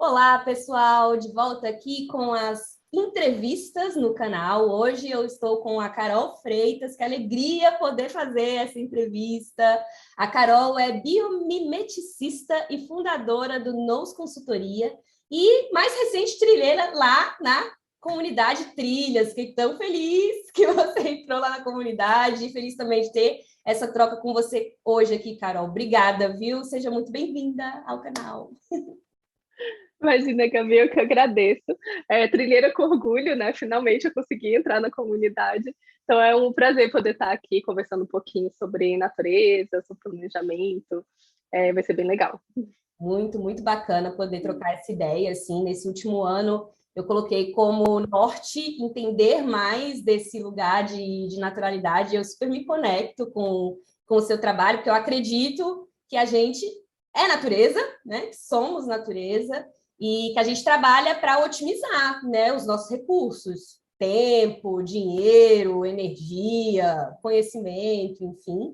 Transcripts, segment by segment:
Olá, pessoal, de volta aqui com as entrevistas no canal. Hoje eu estou com a Carol Freitas, que alegria poder fazer essa entrevista. A Carol é biomimeticista e fundadora do Nous Consultoria e mais recente trilheira lá na comunidade Trilhas. Fiquei tão feliz que você entrou lá na comunidade e feliz também de ter essa troca com você hoje aqui, Carol. Obrigada, viu? Seja muito bem-vinda ao canal. Imagina, Gabi, eu que agradeço. Trilheira com orgulho, né? Finalmente eu consegui entrar na comunidade. Então é um prazer poder estar aqui conversando um pouquinho sobre natureza, sobre planejamento. Vai ser bem legal. Muito, muito bacana poder trocar essa ideia, assim, nesse último ano eu coloquei como norte entender mais desse lugar de naturalidade, eu super me conecto com o seu trabalho, porque eu acredito que a gente é natureza, né, que somos natureza, e que a gente trabalha para otimizar, né, os nossos recursos, tempo, dinheiro, energia, conhecimento, enfim,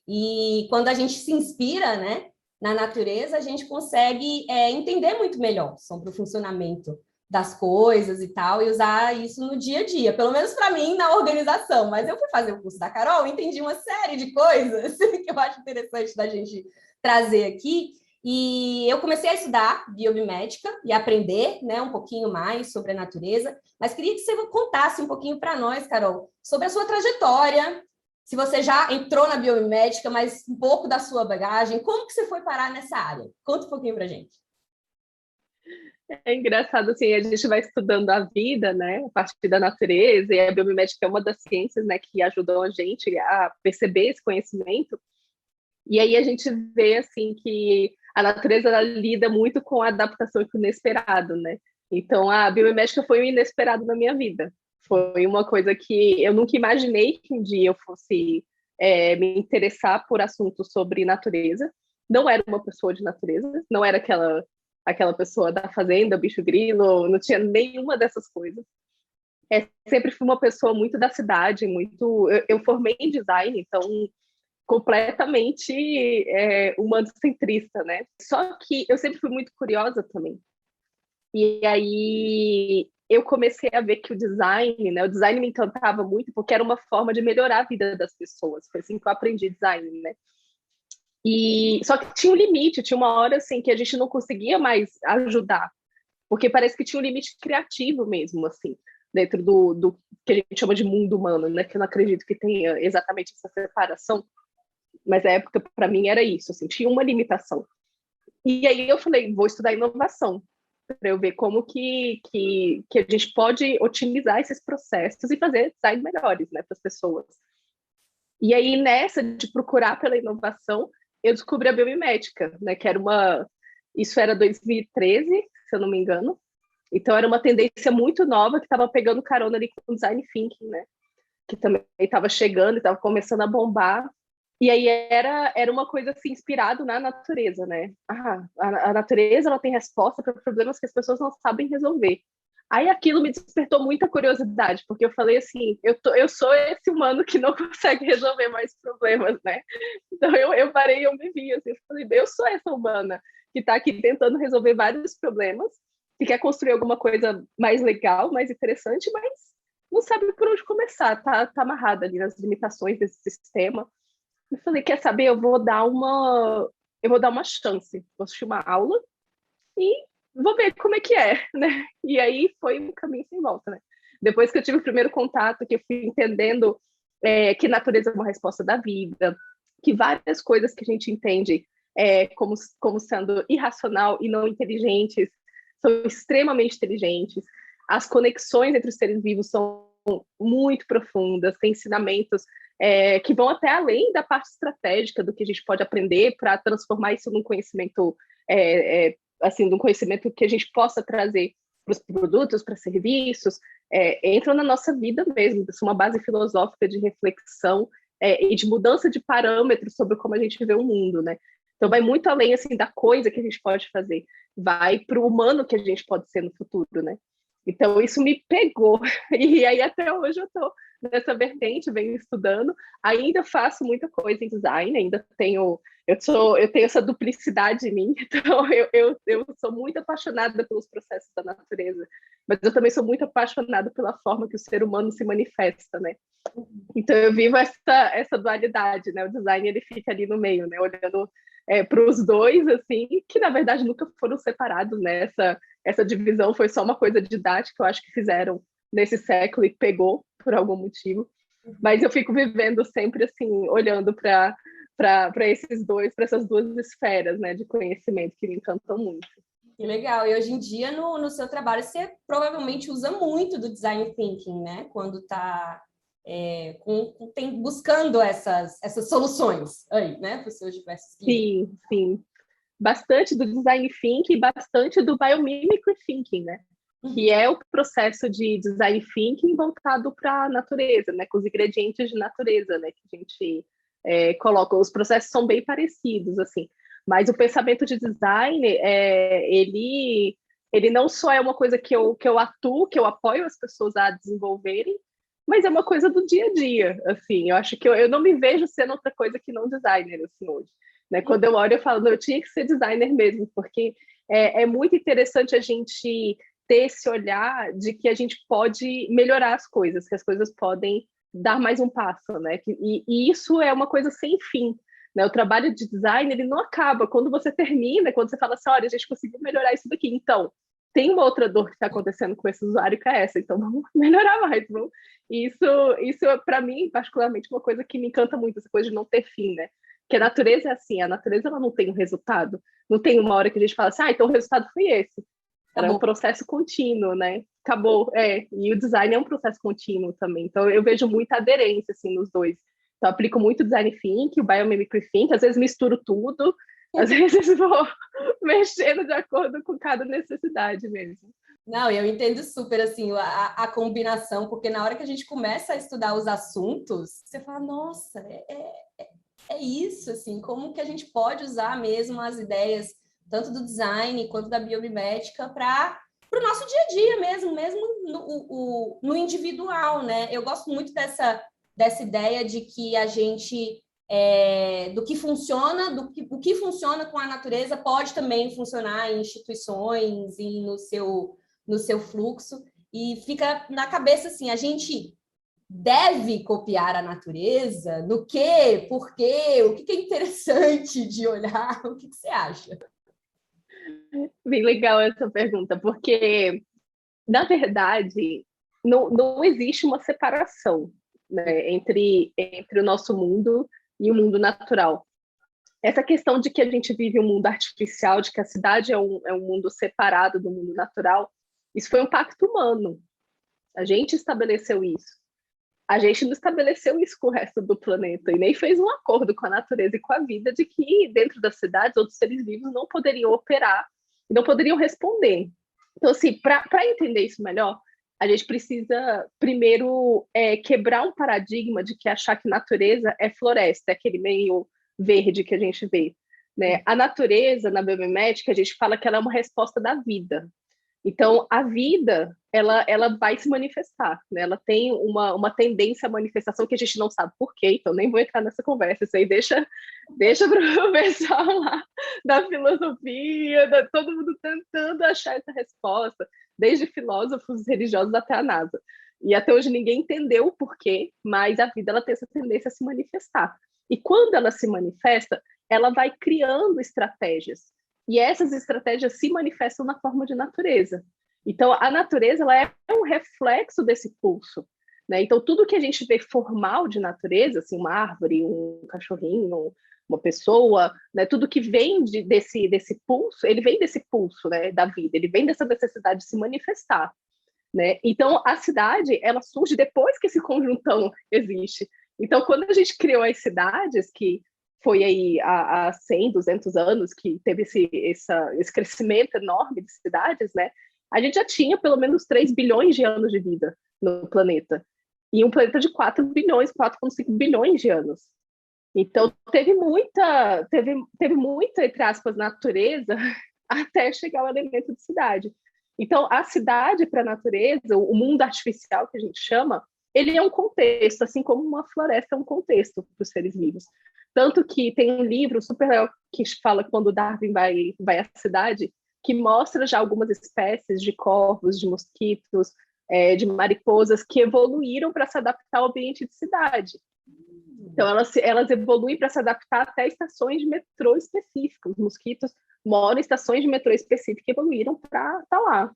e quando a gente se inspira, né, na natureza, a gente consegue entender muito melhor sobre o funcionamento das coisas e tal, e usar isso no dia a dia, pelo menos para mim, na organização. Mas eu fui fazer o curso da Carol, entendi uma série de coisas que eu acho interessante da gente trazer aqui, e eu comecei a estudar biomimética e aprender, né, um pouquinho mais sobre a natureza, mas queria que você contasse um pouquinho para nós, Carol, sobre a sua trajetória, se você já entrou na biomimética, mas um pouco da sua bagagem, como que você foi parar nessa área? Conta um pouquinho pra gente. É engraçado, assim, a gente vai estudando a vida, né, a partir da natureza, e a biomimética é uma das ciências, né, que ajudam a gente a perceber esse conhecimento. E aí a gente vê, assim, que a natureza ela lida muito com a adaptação com o inesperado, né? Então, a biomimética foi um inesperado na minha vida. Foi uma coisa que eu nunca imaginei que um dia eu fosse me interessar por assuntos sobre natureza. Não era uma pessoa de natureza, não era aquela pessoa da fazenda, bicho grilo, não tinha nenhuma dessas coisas. Sempre fui uma pessoa muito da cidade, muito. Eu formei em design, então completamente humanocentrista, né? Só que eu sempre fui muito curiosa também. E aí eu comecei a ver que o design, né? O design me encantava muito porque era uma forma de melhorar a vida das pessoas. Foi assim que eu aprendi design, né? E só que tinha um limite, tinha uma hora assim que a gente não conseguia mais ajudar, porque parece que tinha um limite criativo mesmo, assim, dentro do que a gente chama de mundo humano, né? Que eu não acredito que tenha exatamente essa separação, mas a época para mim era isso, assim, tinha uma limitação. E aí eu falei, vou estudar inovação para eu ver como que a gente pode otimizar esses processos e fazer design melhores, né, para as pessoas. E aí nessa de procurar pela inovação, eu descobri a biomimética, né, que era isso era 2013, se eu não me engano. Então era uma tendência muito nova que estava pegando carona ali com design thinking, né? Que também estava chegando e estava começando a bombar. E aí era uma coisa assim, inspirado na natureza, né? A natureza ela tem resposta para problemas que as pessoas não sabem resolver. Aí aquilo me despertou muita curiosidade, porque eu falei assim, eu sou esse humano que não consegue resolver mais problemas, né? Então eu parei e eu me vi, assim, eu falei, eu sou essa humana que está aqui tentando resolver vários problemas, que quer construir alguma coisa mais legal, mais interessante, mas não sabe por onde começar, tá amarrada ali nas limitações desse sistema. Eu falei, quer saber? Eu vou dar uma chance. Vou assistir uma aula e vou ver como é que é, né? E aí foi um caminho sem volta, né? Depois que eu tive o primeiro contato, que eu fui entendendo que natureza é uma resposta da vida, que várias coisas que a gente entende como sendo irracional e não inteligentes são extremamente inteligentes. As conexões entre os seres vivos são muito profundas, tem ensinamentos que vão até além da parte estratégica do que a gente pode aprender para transformar isso num conhecimento, assim, num conhecimento que a gente possa trazer para os produtos, para serviços, entram na nossa vida mesmo, isso é uma base filosófica de reflexão e de mudança de parâmetros sobre como a gente vê o mundo, né? Então vai muito além assim da coisa que a gente pode fazer, vai para o humano que a gente pode ser no futuro, né? Então, isso me pegou. E aí, até hoje, eu estou nessa vertente, venho estudando. Ainda faço muita coisa em design, ainda tenho... Eu tenho essa duplicidade em mim, então eu sou muito apaixonada pelos processos da natureza, mas eu também sou muito apaixonada pela forma que o ser humano se manifesta, né? Então eu vivo essa dualidade, né? O design ele fica ali no meio, né? Olhando para os dois, assim, que na verdade nunca foram separados, né? Essa divisão foi só uma coisa didática, eu acho que fizeram nesse século e pegou por algum motivo. Mas eu fico vivendo sempre assim, olhando para esses dois, para essas duas esferas, né, de conhecimento que me encantam muito. Que legal. E hoje em dia, no seu trabalho, você provavelmente usa muito do design thinking, né? Quando está buscando essas soluções aí, né? Para os seus diversos clientes. Sim, sim. Bastante do design thinking e bastante do biomimicry thinking, né? Que é o processo de design thinking voltado para a natureza, né? Com os ingredientes de natureza, né? Que a gente coloca. Os processos são bem parecidos, assim. Mas o pensamento de design, ele não só é uma coisa que eu atuo, que eu apoio as pessoas a desenvolverem, mas é uma coisa do dia a dia, assim. Eu acho que eu não me vejo sendo outra coisa que não designer, assim, hoje. Né? Quando eu olho, eu falo, não, eu tinha que ser designer mesmo, porque é muito interessante a gente ter esse olhar de que a gente pode melhorar as coisas, que as coisas podem dar mais um passo, né? E isso é uma coisa sem fim, né? O trabalho de design, ele não acaba. Quando você termina, quando você fala assim, olha, a gente conseguiu melhorar isso daqui, então, tem uma outra dor que está acontecendo com esse usuário que é essa, então vamos melhorar mais. Vamos. Isso para mim, particularmente, uma coisa que me encanta muito, essa coisa de não ter fim, né? Porque a natureza é assim, a natureza ela não tem um resultado, não tem uma hora que a gente fala assim, então o resultado foi esse. Era um processo contínuo, né? Acabou, e o design é um processo contínuo também, então eu vejo muita aderência, assim, nos dois. Então, eu aplico muito o design thinking, o biomimicry thinking, às vezes misturo tudo, às vezes vou mexendo de acordo com cada necessidade mesmo. Não, eu entendo super, assim, a combinação, porque na hora que a gente começa a estudar os assuntos, você fala, nossa, é isso, assim, como que a gente pode usar mesmo as ideias, tanto do design quanto da biomimética, para o nosso dia a dia mesmo no individual, né? Eu gosto muito dessa ideia de que a gente, do que funciona, o que funciona com a natureza pode também funcionar em instituições e no seu fluxo, e fica na cabeça assim, a gente deve copiar a natureza? No quê? Por quê? O que é interessante de olhar? O que você acha? Bem legal essa pergunta, porque, na verdade, não existe uma separação, né, entre o nosso mundo e o mundo natural. Essa questão de que a gente vive um mundo artificial, de que a cidade é um mundo separado do mundo natural, isso foi um pacto humano. A gente estabeleceu isso. A gente não estabeleceu isso com o resto do planeta e nem fez um acordo com a natureza e com a vida de que dentro das cidades outros seres vivos não poderiam operar e não poderiam responder. Então, assim, para entender isso melhor, a gente precisa primeiro quebrar um paradigma de que achar que natureza é floresta, é aquele meio verde que a gente vê. Né? A natureza, na biomimética, a gente fala que ela é uma resposta da vida. Então, a vida, ela vai se manifestar, né? Ela tem uma tendência à manifestação que a gente não sabe por quê, então nem vou entrar nessa conversa, isso aí deixa para o pessoal lá da filosofia, todo mundo tentando achar essa resposta, desde filósofos religiosos até a NASA. E até hoje ninguém entendeu o porquê, mas a vida ela tem essa tendência a se manifestar. E quando ela se manifesta, ela vai criando estratégias. E essas estratégias se manifestam na forma de natureza. Então, a natureza ela é um reflexo desse pulso. Né? Então, tudo que a gente vê formal de natureza, assim, uma árvore, um cachorrinho, uma pessoa, né? Tudo que vem desse pulso, ele vem desse pulso, né, da vida, ele vem dessa necessidade de se manifestar. Né? Então, a cidade ela surge depois que esse conjuntão existe. Então, quando a gente criou as cidades, que foi aí há 100, 200 anos que teve esse crescimento enorme de cidades, né? A gente já tinha pelo menos 3 bilhões de anos de vida no planeta. E um planeta de 4 bilhões, 4,5 bilhões de anos. Então, teve muita, entre aspas, natureza até chegar ao elemento de cidade. Então, a cidade para a natureza, o mundo artificial que a gente chama, ele é um contexto, assim como uma floresta é um contexto para os seres vivos. Tanto que tem um livro super legal que fala quando Darwin vai à cidade, que mostra já algumas espécies de corvos, de mosquitos, de mariposas que evoluíram para se adaptar ao ambiente de cidade. Então, elas evoluem para se adaptar até estações de metrô específicas. Os mosquitos moram em estações de metrô específicas e evoluíram para estar lá.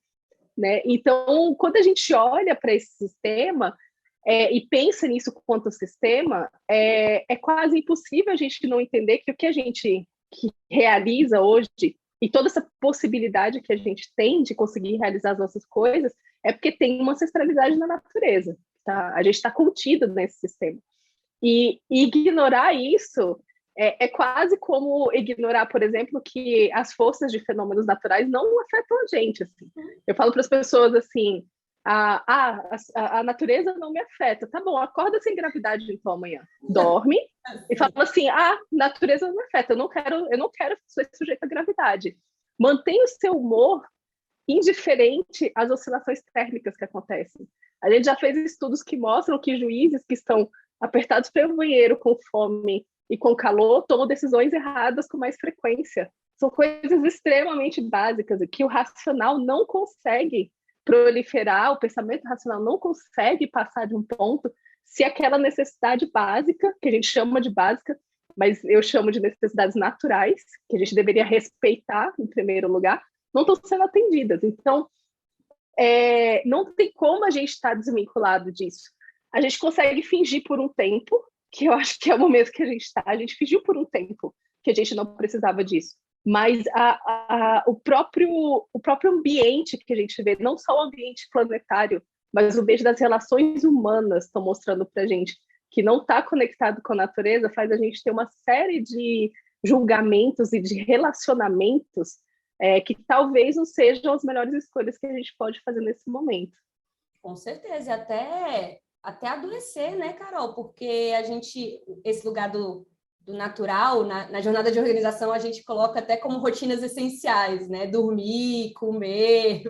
Né? Então, quando a gente olha para esse sistema e pensa nisso quanto sistema, é quase impossível a gente não entender que o que a gente realiza hoje e toda essa possibilidade que a gente tem de conseguir realizar as nossas coisas é porque tem uma ancestralidade na natureza. Tá? A gente está contido nesse sistema. E ignorar isso é quase como ignorar, por exemplo, que as forças de fenômenos naturais não afetam a gente. Assim. Eu falo para as pessoas assim, a natureza não me afeta. Tá bom, acorda sem gravidade então amanhã. Dorme e fala assim, natureza não me afeta, eu não quero ser sujeito à gravidade. Mantenha o seu humor indiferente às oscilações térmicas que acontecem. A gente já fez estudos que mostram que juízes que estão apertados pelo banheiro com fome e com calor tomam decisões erradas com mais frequência. São coisas extremamente básicas que o racional não consegue proliferar, o pensamento racional não consegue passar de um ponto se aquela necessidade básica, que a gente chama de básica, mas eu chamo de necessidades naturais, que a gente deveria respeitar em primeiro lugar, não estão sendo atendidas. Então, não tem como a gente estar desvinculado disso. A gente consegue fingir por um tempo, que eu acho que é o momento que a gente está, a gente fingiu por um tempo que a gente não precisava disso. Mas o próprio ambiente que a gente vê, não só o ambiente planetário, mas o ambiente das relações humanas estão mostrando para a gente que não está conectado com a natureza, faz a gente ter uma série de julgamentos e de relacionamentos que talvez não sejam as melhores escolhas que a gente pode fazer nesse momento. Com certeza, e até adoecer, né, Carol? Porque esse lugar do natural, na jornada de organização, a gente coloca até como rotinas essenciais, né? Dormir, comer,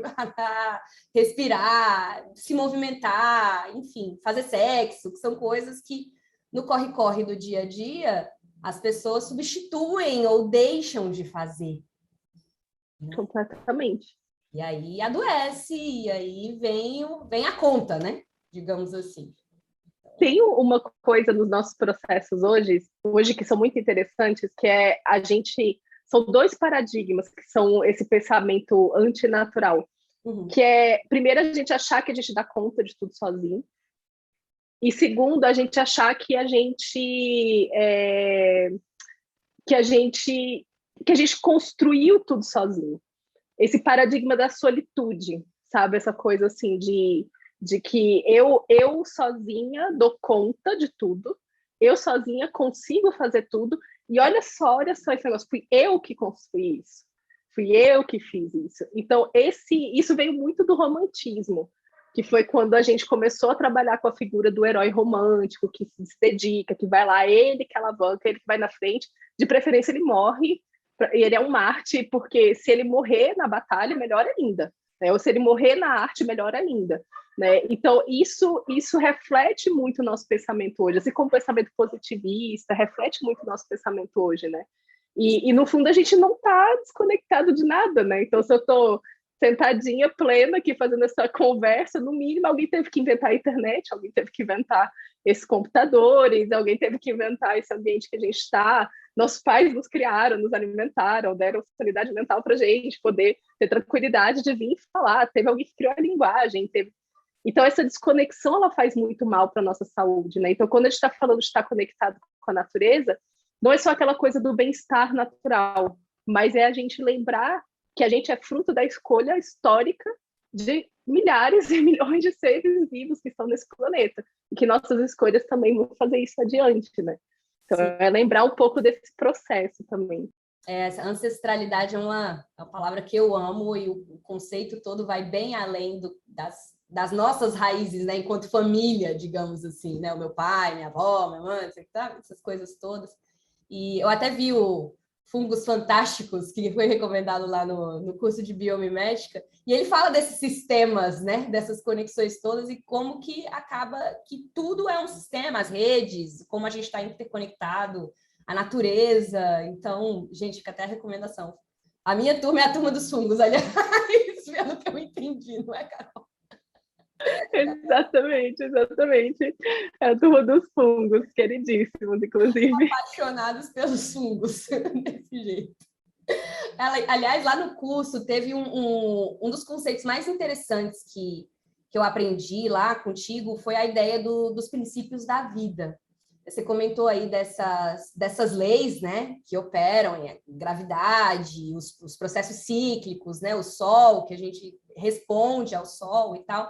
respirar, se movimentar, enfim, fazer sexo, que são coisas que no corre-corre do dia a dia as pessoas substituem ou deixam de fazer. Completamente. E aí adoece, e aí vem a conta, né? Digamos assim. Tem uma coisa nos nossos processos hoje que são muito interessantes, que são dois paradigmas que são esse pensamento antinatural, que primeiro, a gente achar que a gente dá conta de tudo sozinho, e segundo, a gente achar que a gente construiu tudo sozinho. Esse paradigma da solitude, sabe? Essa coisa assim de que eu sozinha dou conta de tudo, eu sozinha consigo fazer tudo, e olha só esse negócio, fui eu que construí isso, fui eu que fiz isso. Então, isso veio muito do romantismo, que foi quando a gente começou a trabalhar com a figura do herói romântico, que se dedica, que vai lá, ele que alavanca, ele que vai na frente, de preferência ele morre, e ele é um Marte, porque se ele morrer na batalha, melhor ainda. Ou se ele morrer na arte, melhor ainda. Né? Então, isso reflete muito o nosso pensamento hoje. Assim como o pensamento positivista, reflete muito o nosso pensamento hoje. Né? E no fundo, a gente não está desconectado de nada. Né? Então, se eu estou sentadinha, plena, aqui fazendo essa conversa, no mínimo, alguém teve que inventar a internet, alguém teve que inventar esses computadores, alguém teve que inventar esse ambiente que a gente está. Nossos pais nos criaram, nos alimentaram, deram sanidade mental para a gente poder ter tranquilidade de vir falar. Teve alguém que criou a linguagem. Então, essa desconexão ela faz muito mal para a nossa saúde. Né? Então, quando a gente está falando de estar conectado com a natureza, não é só aquela coisa do bem-estar natural, mas é a gente lembrar que a gente é fruto da escolha histórica de milhares e milhões de seres vivos que estão nesse planeta. E que nossas escolhas também vão fazer isso adiante, né? Então, é lembrar um pouco desse processo também. Essa ancestralidade é uma palavra que eu amo, e o conceito todo vai bem além das nossas raízes, né? Enquanto família, digamos assim, né? O meu pai, minha avó, minha mãe, essas coisas todas. E eu até vi Fungos Fantásticos, que foi recomendado lá no curso de biomimética, e ele fala desses sistemas, né, dessas conexões todas e como que acaba que tudo é um sistema, as redes, como a gente está interconectado, a natureza. Então, gente, fica até a recomendação. A minha turma é a turma dos fungos, aliás, pelo que eu entendi, não é, Carol? Exatamente, exatamente. É a turma dos fungos, queridíssimos, inclusive. Apaixonados pelos fungos, desse jeito. Aliás, lá no curso teve um dos conceitos mais interessantes que eu aprendi lá contigo foi a ideia dos princípios da vida. Você comentou aí dessas leis, né, que operam, a gravidade, os processos cíclicos, né, o sol, que a gente responde ao sol e tal.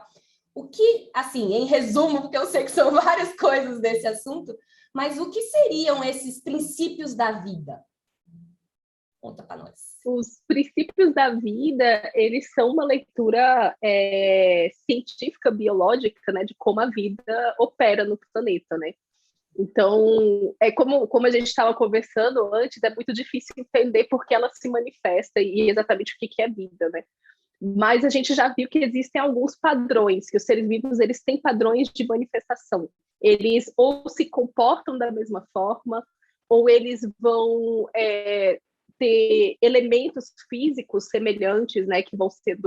O que, assim, em resumo, porque eu sei que são várias coisas desse assunto, mas o que seriam esses princípios da vida? Conta para nós. Os princípios da vida, eles são uma leitura científica, biológica, né, de como a vida opera no planeta, né? Então, como a gente estava conversando antes, é muito difícil entender por que ela se manifesta e exatamente o que é vida, né? Mas a gente já viu que existem alguns padrões, que os seres vivos eles têm padrões de manifestação. Eles ou se comportam da mesma forma, ou eles vão ter elementos físicos semelhantes, né, que vão ser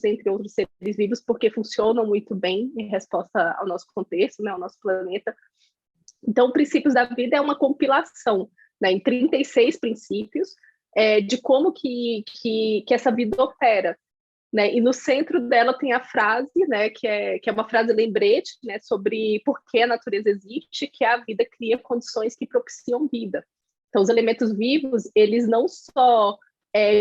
entre outros seres vivos, porque funcionam muito bem em resposta ao nosso contexto, né, ao nosso planeta. Então, Princípios da Vida é uma compilação, né, em 36 princípios, de como que essa vida opera, né? E no centro dela tem a frase, né, que é uma frase lembrete, né, sobre por que a natureza existe, que a vida cria condições que propiciam vida. Então, os elementos vivos, eles não só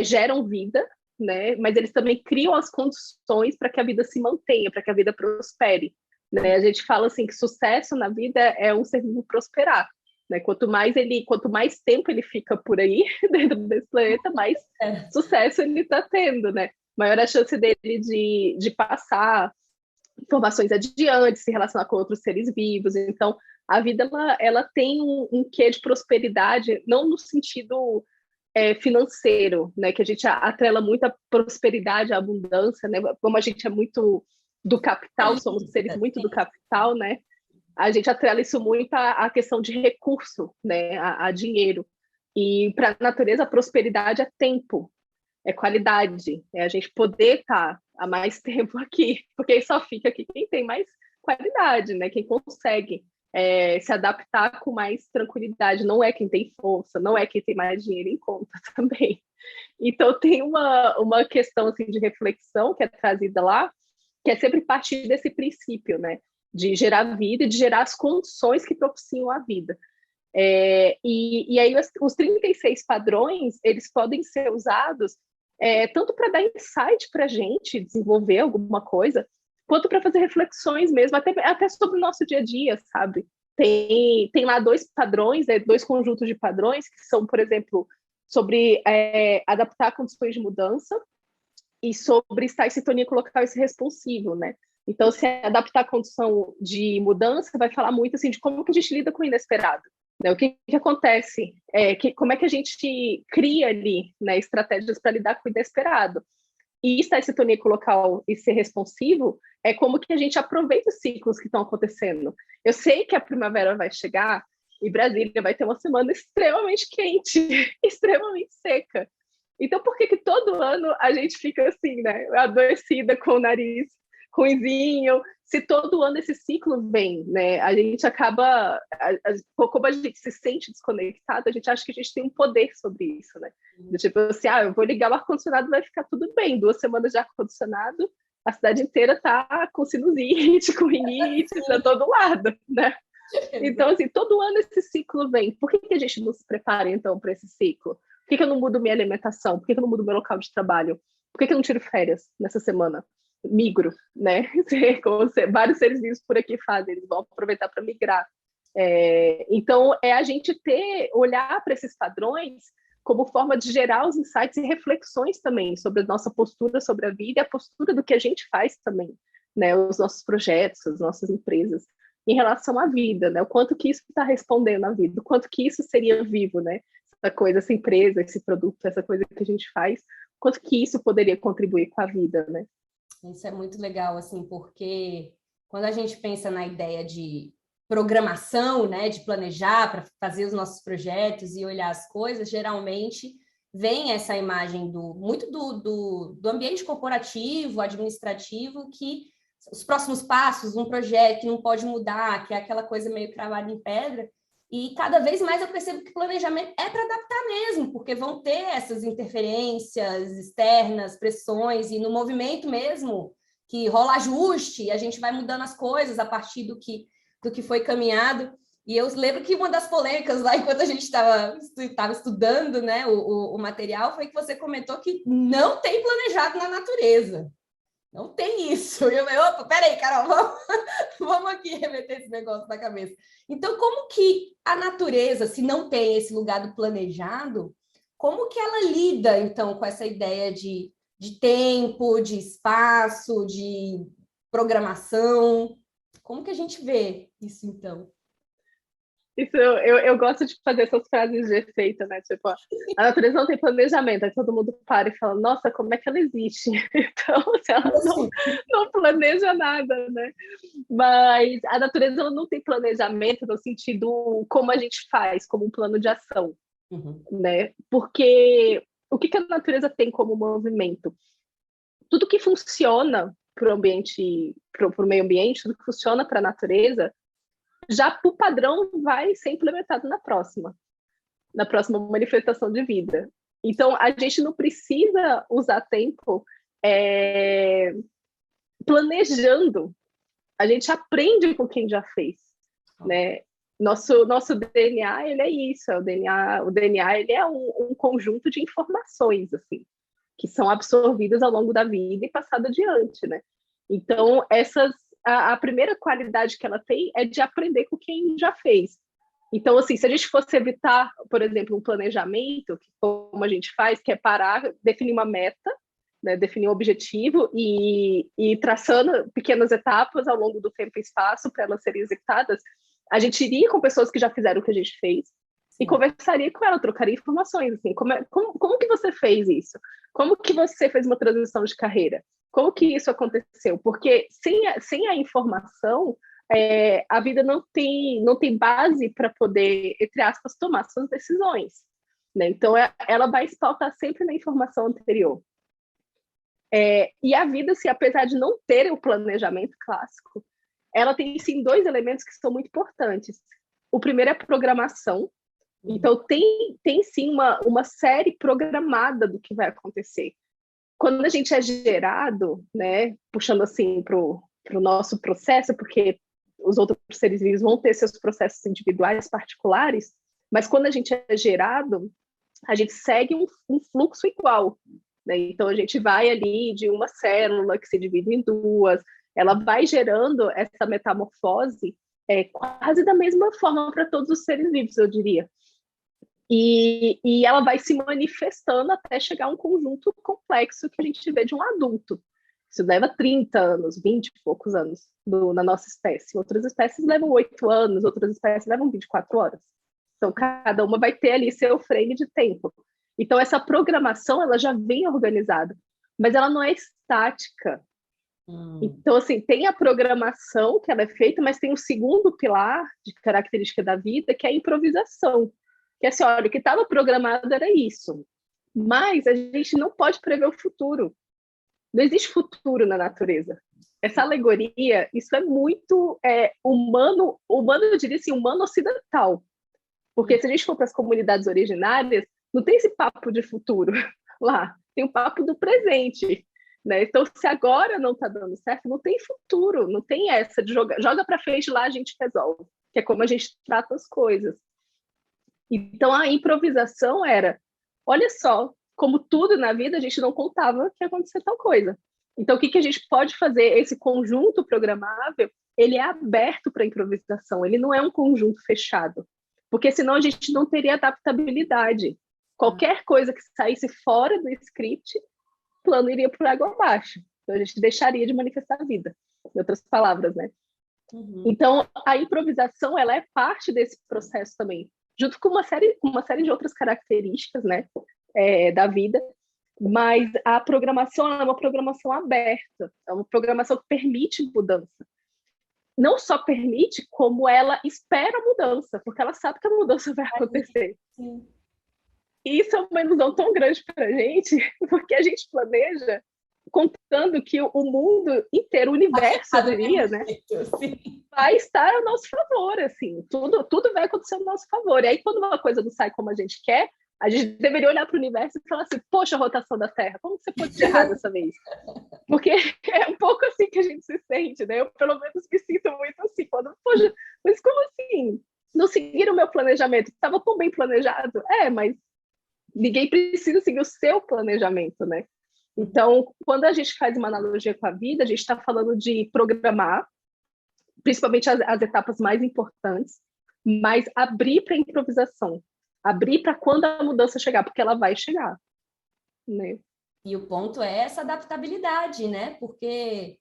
geram vida, né, mas eles também criam as condições para que a vida se mantenha, para que a vida prospere. Né? A gente fala assim que sucesso na vida é um ser vivo prosperar. Né? Quanto mais tempo ele fica por aí dentro desse planeta, mais sucesso ele está tendo, né? Maior a chance dele de passar informações adiante, se relacionar com outros seres vivos. Então, a vida ela tem um quê de prosperidade, não no sentido financeiro, né? Que a gente atrela muito a prosperidade, a abundância, né? Como a gente é muito do capital, somos seres muito do capital, né? A gente atrela isso muito à questão de recurso, né? A dinheiro. E para a natureza, a prosperidade é tempo, é qualidade, é a gente poder estar há mais tempo aqui, porque só fica aqui quem tem mais qualidade, né? Quem consegue se adaptar com mais tranquilidade, não é quem tem força, não é quem tem mais dinheiro em conta também. Então tem uma questão assim, de reflexão que é trazida lá, que é sempre partir desse princípio, né? De gerar vida e de gerar as condições que propiciam a vida. E aí os 36 padrões, eles podem ser usados tanto para dar insight para a gente desenvolver alguma coisa, quanto para fazer reflexões mesmo, até sobre o nosso dia a dia, sabe? Tem lá 2 padrões, 2 conjuntos de padrões, que são, por exemplo, sobre adaptar condições de mudança e sobre estar em sintonia com o local e ser responsivo, né? Então, se adaptar à condição de mudança, vai falar muito assim, de como que a gente lida com o inesperado. Né? O que acontece? Como é que a gente cria ali, né, estratégias para lidar com o inesperado? E estar em sintonia com o local e ser responsivo é como que a gente aproveita os ciclos que estão acontecendo. Eu sei que a primavera vai chegar e Brasília vai ter uma semana extremamente quente, extremamente seca. Então, por que todo ano a gente fica assim, né, adoecida com o nariz ruinzinho? Se todo ano esse ciclo vem, né, a gente acaba, como a gente se sente desconectado, a gente acha que a gente tem um poder sobre isso, né? Do tipo assim, eu vou ligar o ar-condicionado, vai ficar tudo bem. 2 semanas de ar-condicionado, a cidade inteira tá com sinusite, com rinite, para todo lado, né? Então, assim, todo ano esse ciclo vem. Por que a gente não se prepara, então, para esse ciclo? Por que eu não mudo minha alimentação? Por que eu não mudo meu local de trabalho? Por que eu não tiro férias nessa semana? Migro, né? Como vários seres vivos por aqui fazem, eles vão aproveitar para migrar. Então, a gente olhar para esses padrões como forma de gerar os insights e reflexões também sobre a nossa postura sobre a vida e a postura do que a gente faz também, né? Os nossos projetos, as nossas empresas, em relação à vida, né? O quanto que isso está respondendo à vida, o quanto que isso seria vivo, né? Se essa coisa, essa empresa, esse produto, essa coisa que a gente faz, quanto que isso poderia contribuir com a vida, né? Isso é muito legal, assim, porque quando a gente pensa na ideia de programação, né, de planejar para fazer os nossos projetos e olhar as coisas, geralmente vem essa imagem do ambiente corporativo, administrativo, que os próximos passos, um projeto que não pode mudar, que é aquela coisa meio cravada em pedra. E cada vez mais eu percebo que planejamento é para adaptar mesmo, porque vão ter essas interferências externas, pressões, e no movimento mesmo, que rola ajuste, e a gente vai mudando as coisas a partir do que foi caminhado. E eu lembro que uma das polêmicas lá, enquanto a gente estava estudando, né, o material, foi que você comentou que não tem planejado na natureza. Não tem isso. Opa, peraí, Carol, vamos aqui remeter esse negócio na cabeça. Então, como que a natureza, se não tem esse lugar do planejado, como que ela lida, então, com essa ideia de tempo, de espaço, de programação? Como que a gente vê isso, então? Isso, eu gosto de fazer essas frases de efeito, né? Tipo, a natureza não tem planejamento, aí todo mundo para e fala, nossa, como é que ela existe? Então, se ela não planeja nada, né? Mas a natureza ela não tem planejamento no sentido como a gente faz, como um plano de ação, né? Porque o que a natureza tem como movimento? Tudo que funciona para o ambiente, para o meio ambiente, tudo que funciona para a natureza, já por padrão vai ser implementado na próxima manifestação de vida. Então, a gente não precisa usar tempo planejando. A gente aprende com quem já fez, né? Nosso DNA, ele é isso. O DNA ele é um conjunto de informações, assim, que são absorvidas ao longo da vida e passadas adiante, né? Então, a primeira qualidade que ela tem é de aprender com quem já fez. Então, assim, se a gente fosse evitar, por exemplo, um planejamento, como a gente faz, que é parar, definir uma meta, né, definir um objetivo e traçando pequenas etapas ao longo do tempo e espaço para elas serem executadas, a gente iria com pessoas que já fizeram o que a gente fez e conversaria com ela, trocaria informações, assim, como que você fez isso? Como que você fez uma transição de carreira? Como que isso aconteceu? Porque sem a informação, a vida não tem base para poder, entre aspas, tomar suas decisões, né? Então, ela vai se pautar sempre na informação anterior. E a vida, se apesar de não ter o planejamento clássico, ela tem, sim, dois elementos que são muito importantes. O primeiro é a programação. Então, tem sim, uma série programada do que vai acontecer. Quando a gente é gerado, né, puxando assim para o nosso processo, porque os outros seres vivos vão ter seus processos individuais particulares, mas quando a gente é gerado, a gente segue um fluxo igual, né? Então, a gente vai ali de uma célula que se divide em duas, ela vai gerando essa metamorfose quase da mesma forma para todos os seres vivos, eu diria. E ela vai se manifestando até chegar a um conjunto complexo que a gente vê de um adulto. Isso leva 30 anos, 20 e poucos anos na nossa espécie. Outras espécies levam 8 anos, outras espécies levam 24 horas. Então, cada uma vai ter ali seu frame de tempo. Então, essa programação, ela já vem organizada, mas ela não é estática. Então, assim, tem a programação que ela é feita, mas tem um segundo pilar de característica da vida, que é a improvisação. Que é assim, olha, o que estava programado era isso. Mas a gente não pode prever o futuro. Não existe futuro na natureza. Essa alegoria, isso é muito humano, eu diria assim, humano ocidental. Porque se a gente for para as comunidades originárias, não tem esse papo de futuro lá. Tem o papo do presente. Né? Então, se agora não está dando certo, não tem futuro. Não tem essa de joga para frente lá, a gente resolve. Que é como a gente trata as coisas. Então, a improvisação era, olha só, como tudo na vida, a gente não contava que ia acontecer tal coisa. Então, o que a gente pode fazer? Esse conjunto programável, ele é aberto para improvisação, ele não é um conjunto fechado, porque senão a gente não teria adaptabilidade. Qualquer coisa que saísse fora do script, o plano iria por água abaixo. Então, a gente deixaria de manifestar a vida, em outras palavras, né? Então, a improvisação, ela é parte desse processo também. junto com uma série de outras características, né, da vida. Mas a programação é uma programação aberta, é uma programação que permite mudança. Não só permite, como ela espera a mudança, porque ela sabe que a mudança vai acontecer. Sim. E isso é uma ilusão tão grande para a gente, porque a gente planeja contando que o mundo inteiro, o universo, eu diria, né, vai estar a nosso favor, assim, tudo vai acontecer a nosso favor. E aí, quando uma coisa não sai como a gente quer, a gente deveria olhar para o universo e falar assim, poxa, a rotação da Terra, como você pode errar dessa vez? Porque é um pouco assim que a gente se sente, né? Eu, pelo menos, me sinto muito assim, quando, poxa, mas como assim? Não seguiram o meu planejamento? Estava tão bem planejado? Mas ninguém precisa seguir o seu planejamento, né? Então, quando a gente faz uma analogia com a vida, a gente está falando de programar, principalmente as etapas mais importantes, mas abrir para a improvisação, abrir para quando a mudança chegar, porque ela vai chegar, né? E o ponto é essa adaptabilidade, né? Porque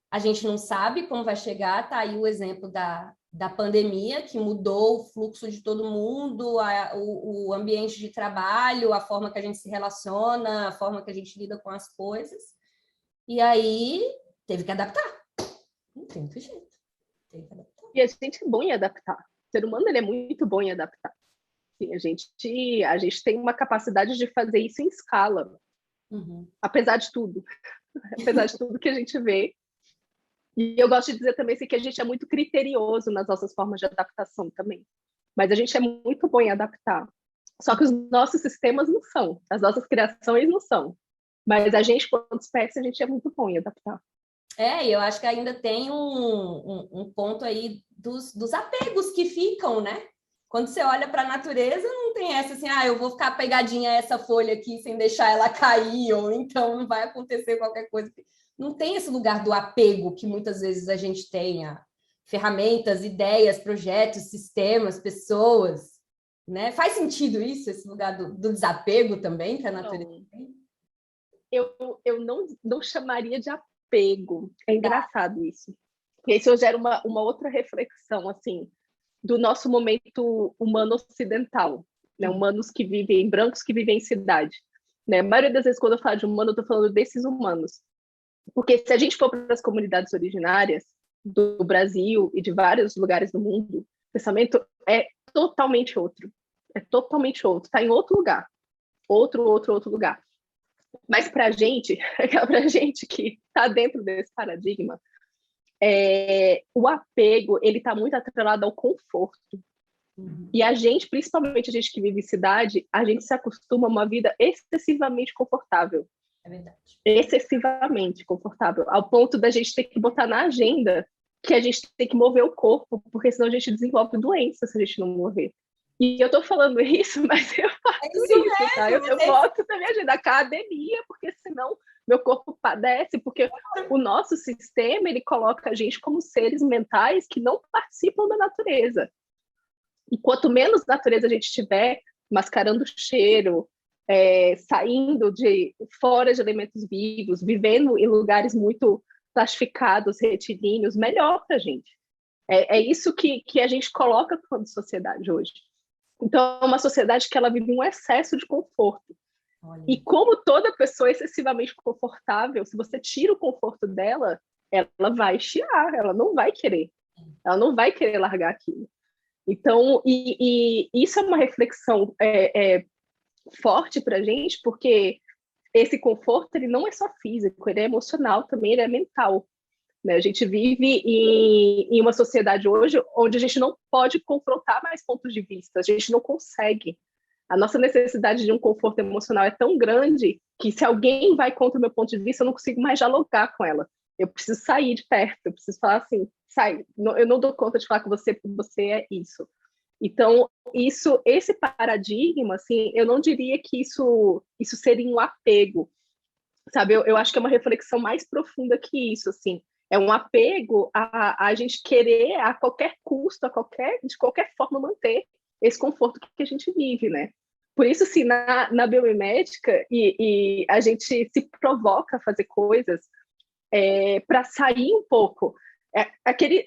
a gente não sabe como vai chegar, tá aí o exemplo da pandemia, que mudou o fluxo de todo mundo, o ambiente de trabalho, a forma que a gente se relaciona, a forma que a gente lida com as coisas. E aí, teve que adaptar. Não tem outro jeito. Teve que adaptar. E a gente é bom em adaptar. O ser humano, ele é muito bom em adaptar. Assim, a gente tem uma capacidade de fazer isso em escala. Apesar de tudo. Apesar de tudo que a gente vê. E eu gosto de dizer também assim, que a gente é muito criterioso nas nossas formas de adaptação também. Mas a gente é muito bom em adaptar. Só que os nossos sistemas não são. As nossas criações não são. Mas a gente, quanto espécie, a gente é muito bom em adaptar. E eu acho que ainda tem um ponto aí dos apegos que ficam, né? Quando você olha para a natureza, não tem essa assim, eu vou ficar pegadinha a essa folha aqui sem deixar ela cair, ou então não vai acontecer qualquer coisa. Não tem esse lugar do apego que muitas vezes a gente tem a ferramentas, ideias, projetos, sistemas, pessoas, né? Faz sentido isso, esse lugar do desapego também que a natureza tem? Eu não chamaria de apego. É engraçado isso. E isso gera uma outra reflexão, assim, do nosso momento humano ocidental, né? Humanos que vivem, brancos que vivem em cidade. Né? A maioria das vezes, quando eu falo de humano, eu estou falando desses humanos. Porque se a gente for para as comunidades originárias do Brasil e de vários lugares do mundo, o pensamento é totalmente outro. É totalmente outro. Está em outro lugar. Outro lugar. Mas para a gente que está dentro desse paradigma, o apego ele está muito atrelado ao conforto. E a gente, principalmente a gente que vive em cidade, a gente se acostuma a uma vida excessivamente confortável. É verdade. Excessivamente confortável, ao ponto da gente ter que botar na agenda que a gente tem que mover o corpo, porque senão a gente desenvolve doença se a gente não mover. E eu tô falando isso, mas eu faço isso, tá? Eu boto na minha agenda academia, porque senão meu corpo padece, porque o nosso sistema, ele coloca a gente como seres mentais que não participam da natureza. E quanto menos natureza a gente tiver, mascarando o cheiro, saindo de fora de elementos vivos, vivendo em lugares muito plastificados, retilíneos, melhor para a gente. É isso que a gente coloca como sociedade hoje. Então, é uma sociedade que ela vive um excesso de conforto. Olha. E como toda pessoa é excessivamente confortável, se você tira o conforto dela, ela vai chiar, ela não vai querer largar aquilo. Então, e isso é uma reflexão forte para a gente, porque esse conforto ele não é só físico, ele é emocional também, ele é mental. Né? A gente vive em uma sociedade hoje onde a gente não pode confrontar mais pontos de vista, a gente não consegue. A nossa necessidade de um conforto emocional é tão grande que se alguém vai contra o meu ponto de vista, eu não consigo mais dialogar com ela. Eu preciso sair de perto, eu preciso falar assim, sai, eu não dou conta de falar com você, porque você é isso. Então, esse paradigma, assim, eu não diria que isso seria um apego, sabe? Eu acho que é uma reflexão mais profunda que isso, assim. É um apego a gente querer, a qualquer custo, de qualquer forma, manter esse conforto que a gente vive, né? Por isso, assim, na biomimética, e a gente se provoca a fazer coisas para sair um pouco.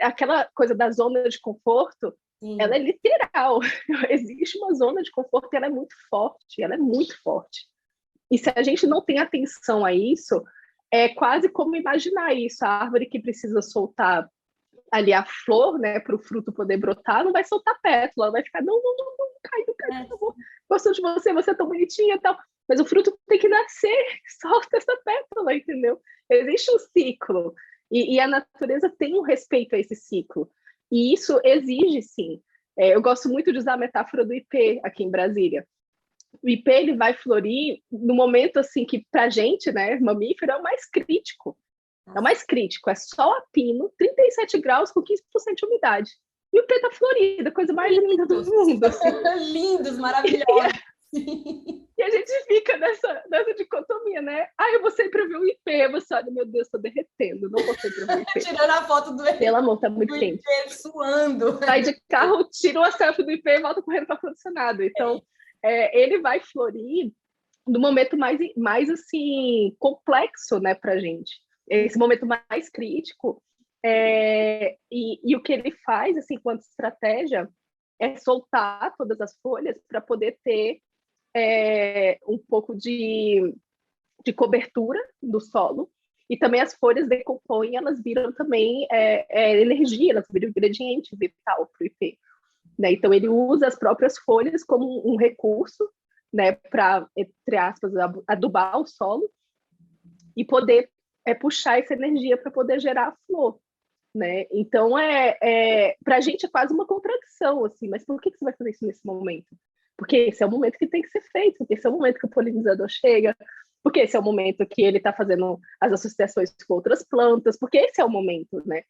Aquela coisa da zona de conforto ela Sim. é literal. Existe uma zona de conforto e ela é muito forte, ela é muito forte. E se a gente não tem atenção a isso, é quase como imaginar isso. A árvore que precisa soltar ali a flor, né, para o fruto poder brotar, não vai soltar pétala, vai ficar, não, não, não, não, cai, não cai, por favor. Gosto de você, você é tão bonitinha e tal. Mas o fruto tem que nascer, solta essa pétala, entendeu? Existe um ciclo. E a natureza tem um respeito a esse ciclo. E isso exige, sim. Eu gosto muito de usar a metáfora do ipê aqui em Brasília. O ipê ele vai florir no momento assim que para a gente, né, mamífero, é o mais crítico. É o mais crítico, é sol a pino, 37 graus com 15% de umidade. E o ipê tá florido, a coisa mais linda do mundo. Assim. Lindos, maravilhosos. E a gente fica nessa dicotomia, né? Ah, eu vou sempre ver o ipê, você olha, meu Deus, tô derretendo, não vou sempre ver o ipê. Tirando a foto do Pelo amor, tá muito quente. ipê suando. Sai de carro, tira uma selfie do ipê e volta correndo para ar-condicionado. Então, ele vai florir no momento mais assim, complexo, né, pra gente. Esse momento mais crítico. E o que ele faz, assim, enquanto estratégia, é soltar todas as folhas para poder ter um pouco de cobertura do solo. E também as folhas decompõem, elas viram também energia, elas viram ingrediente vital para o IP. Né? Então, ele usa as próprias folhas como um recurso, né, para, entre aspas, adubar o solo e poder puxar essa energia para poder gerar a flor. Né? Então, para a gente é quase uma contradição, assim, mas por que você vai fazer isso nesse momento? Porque esse é o momento que tem que ser feito, porque esse é o momento que o polinizador chega, porque esse é o momento que ele está fazendo as associações com outras plantas, porque esse é o momento, né?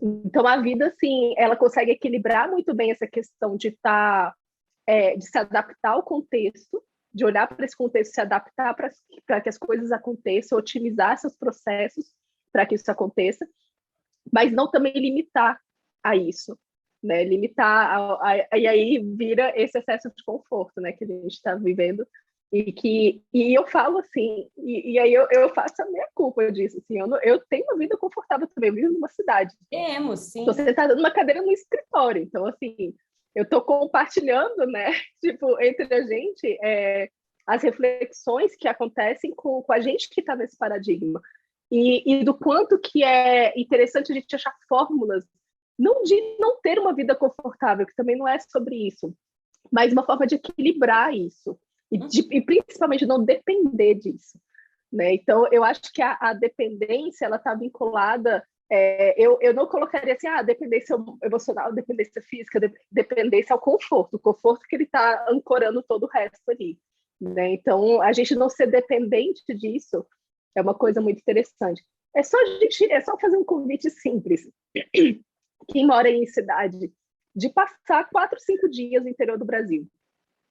Então, a vida, assim, ela consegue equilibrar muito bem essa questão de de se adaptar ao contexto, de olhar para esse contexto, se adaptar para que as coisas aconteçam, otimizar seus processos para que isso aconteça, mas não também limitar a isso, né? Limitar, e aí vira esse excesso de conforto, né, que a gente está vivendo, e eu falo assim, e aí eu faço a minha culpa disso, assim, eu tenho uma vida confortável também, eu vivo numa cidade. Temos, sim. Estou sentada numa cadeira no escritório, então, assim, eu estou compartilhando, né, tipo, entre a gente, as reflexões que acontecem com a gente que está nesse paradigma. E do quanto que é interessante a gente achar fórmulas, não de não ter uma vida confortável, que também não é sobre isso, mas uma forma de equilibrar isso, e principalmente não depender disso. Né? Então, eu acho que a dependência ela está vinculada. Eu não colocaria assim, dependência emocional, dependência física, dependência ao conforto, o conforto que ele está ancorando todo o resto ali. Né? Então, a gente não ser dependente disso é uma coisa muito interessante. É só fazer um convite simples. Quem mora em cidade, de passar 4, 5 dias no interior do Brasil.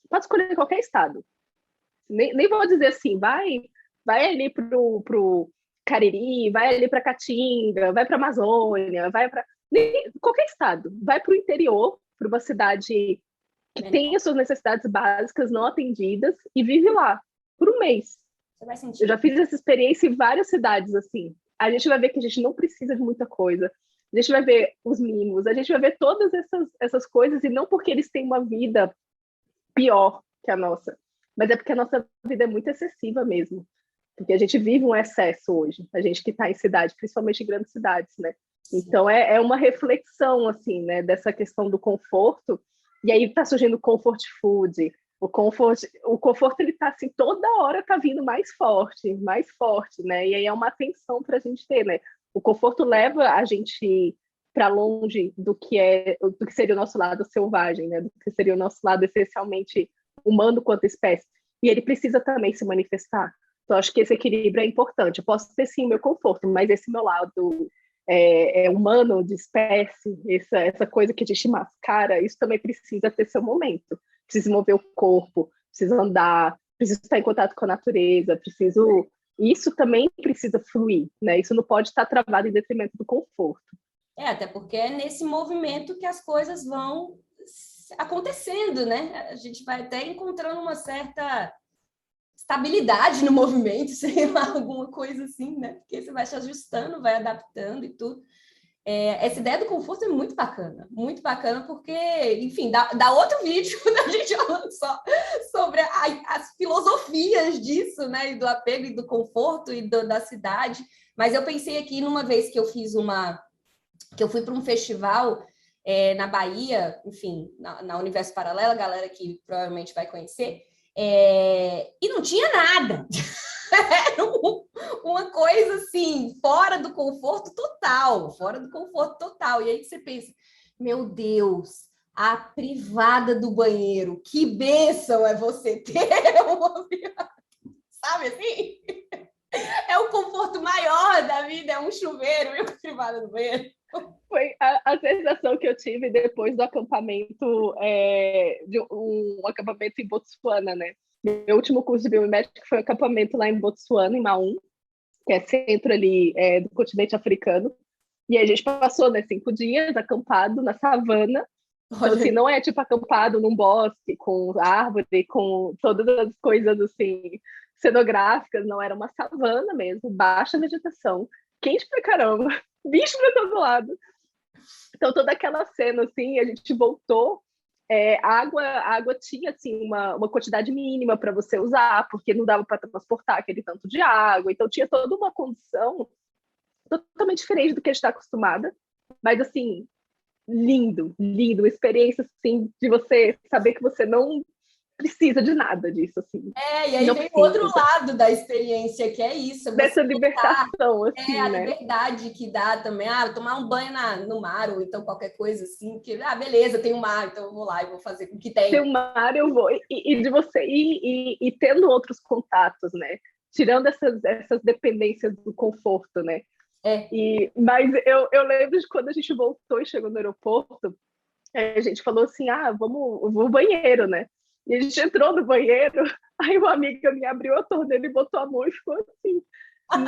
Pode escolher qualquer estado. Nem vou dizer assim, vai ali pro Cariri, vai ali para Caatinga, vai para Amazônia, vai para qualquer estado. Vai para o interior, para uma cidade que tem as suas necessidades básicas não atendidas e vive lá por um mês. Eu já fiz essa experiência em várias cidades, assim. A gente vai ver que a gente não precisa de muita coisa. A gente vai ver os mimos, a gente vai ver todas essas coisas, e não porque eles têm uma vida pior que a nossa, mas é porque a nossa vida é muito excessiva mesmo. Porque a gente vive um excesso hoje, a gente que está em cidade, principalmente em grandes cidades, né? Então, é uma reflexão, assim, né, dessa questão do conforto, e aí está surgindo o comfort food. O conforto ele tá assim, toda hora tá vindo mais forte, né? E aí é uma atenção para a gente ter, né? O conforto leva a gente para longe do que seria o nosso lado selvagem, né? Do que seria o nosso lado essencialmente humano quanto espécie. E ele precisa também se manifestar. Então, acho que esse equilíbrio é importante. Eu posso ter sim o meu conforto, mas esse meu lado humano, de espécie, essa coisa que a gente mascara, isso também precisa ter seu momento. Preciso mover o corpo, preciso andar, preciso estar em contato com a natureza, isso também precisa fluir, né? Isso não pode estar travado em detrimento do conforto. Até porque é nesse movimento que as coisas vão acontecendo, né? A gente vai até encontrando uma certa estabilidade no movimento, sei lá, alguma coisa assim, né? Porque você vai se ajustando, vai adaptando e tudo. Essa ideia do conforto é muito bacana porque, enfim, dá outro vídeo da gente falando só sobre as filosofias disso, né, e do apego e do conforto e da cidade. Mas eu pensei aqui numa vez que eu fui para um festival na Bahia, enfim, na Universo Paralelo, a galera que provavelmente vai conhecer, e não tinha nada. Era uma coisa assim, fora do conforto total, fora do conforto total. E aí você pensa, meu Deus, a privada do banheiro, que bênção é você ter uma privada, sabe assim? É o conforto maior da vida, é um chuveiro e uma privada do banheiro. Foi a sensação que eu tive depois do acampamento, de um acampamento em Botsuana, né? Meu último curso de biomédica foi um acampamento lá em Botsuana, em Maum, que é centro ali do continente africano. E aí a gente passou, né, 5 dias acampado na savana. Então, assim, não é tipo acampado num bosque com árvore, com todas as coisas, assim, cenográficas. Não, era uma savana mesmo, baixa vegetação, quente pra caramba, bicho pra todo lado. Então, toda aquela cena, assim, a gente voltou. A água tinha, assim, uma quantidade mínima para você usar, porque não dava para transportar aquele tanto de água. Então, tinha toda uma condição totalmente diferente do que a gente está acostumada. Mas, assim, lindo, lindo. Uma experiência, assim, de você saber que você não precisa de nada disso, assim. E aí não vem o outro precisa. lado da experiência, que é isso. Dessa libertação, assim, a né? liberdade que dá também, tomar um banho no mar, ou então qualquer coisa assim, que, beleza, tem um mar, então eu vou lá e vou fazer com o que tem. Tem um mar, eu vou. E de você e tendo outros contatos, né? Tirando essas dependências do conforto, né? Mas eu lembro de quando a gente voltou e chegou no aeroporto, a gente falou assim, vamos ao banheiro, né? E a gente entrou no banheiro, aí uma amiga me abriu a torneira e botou a mão e ficou assim,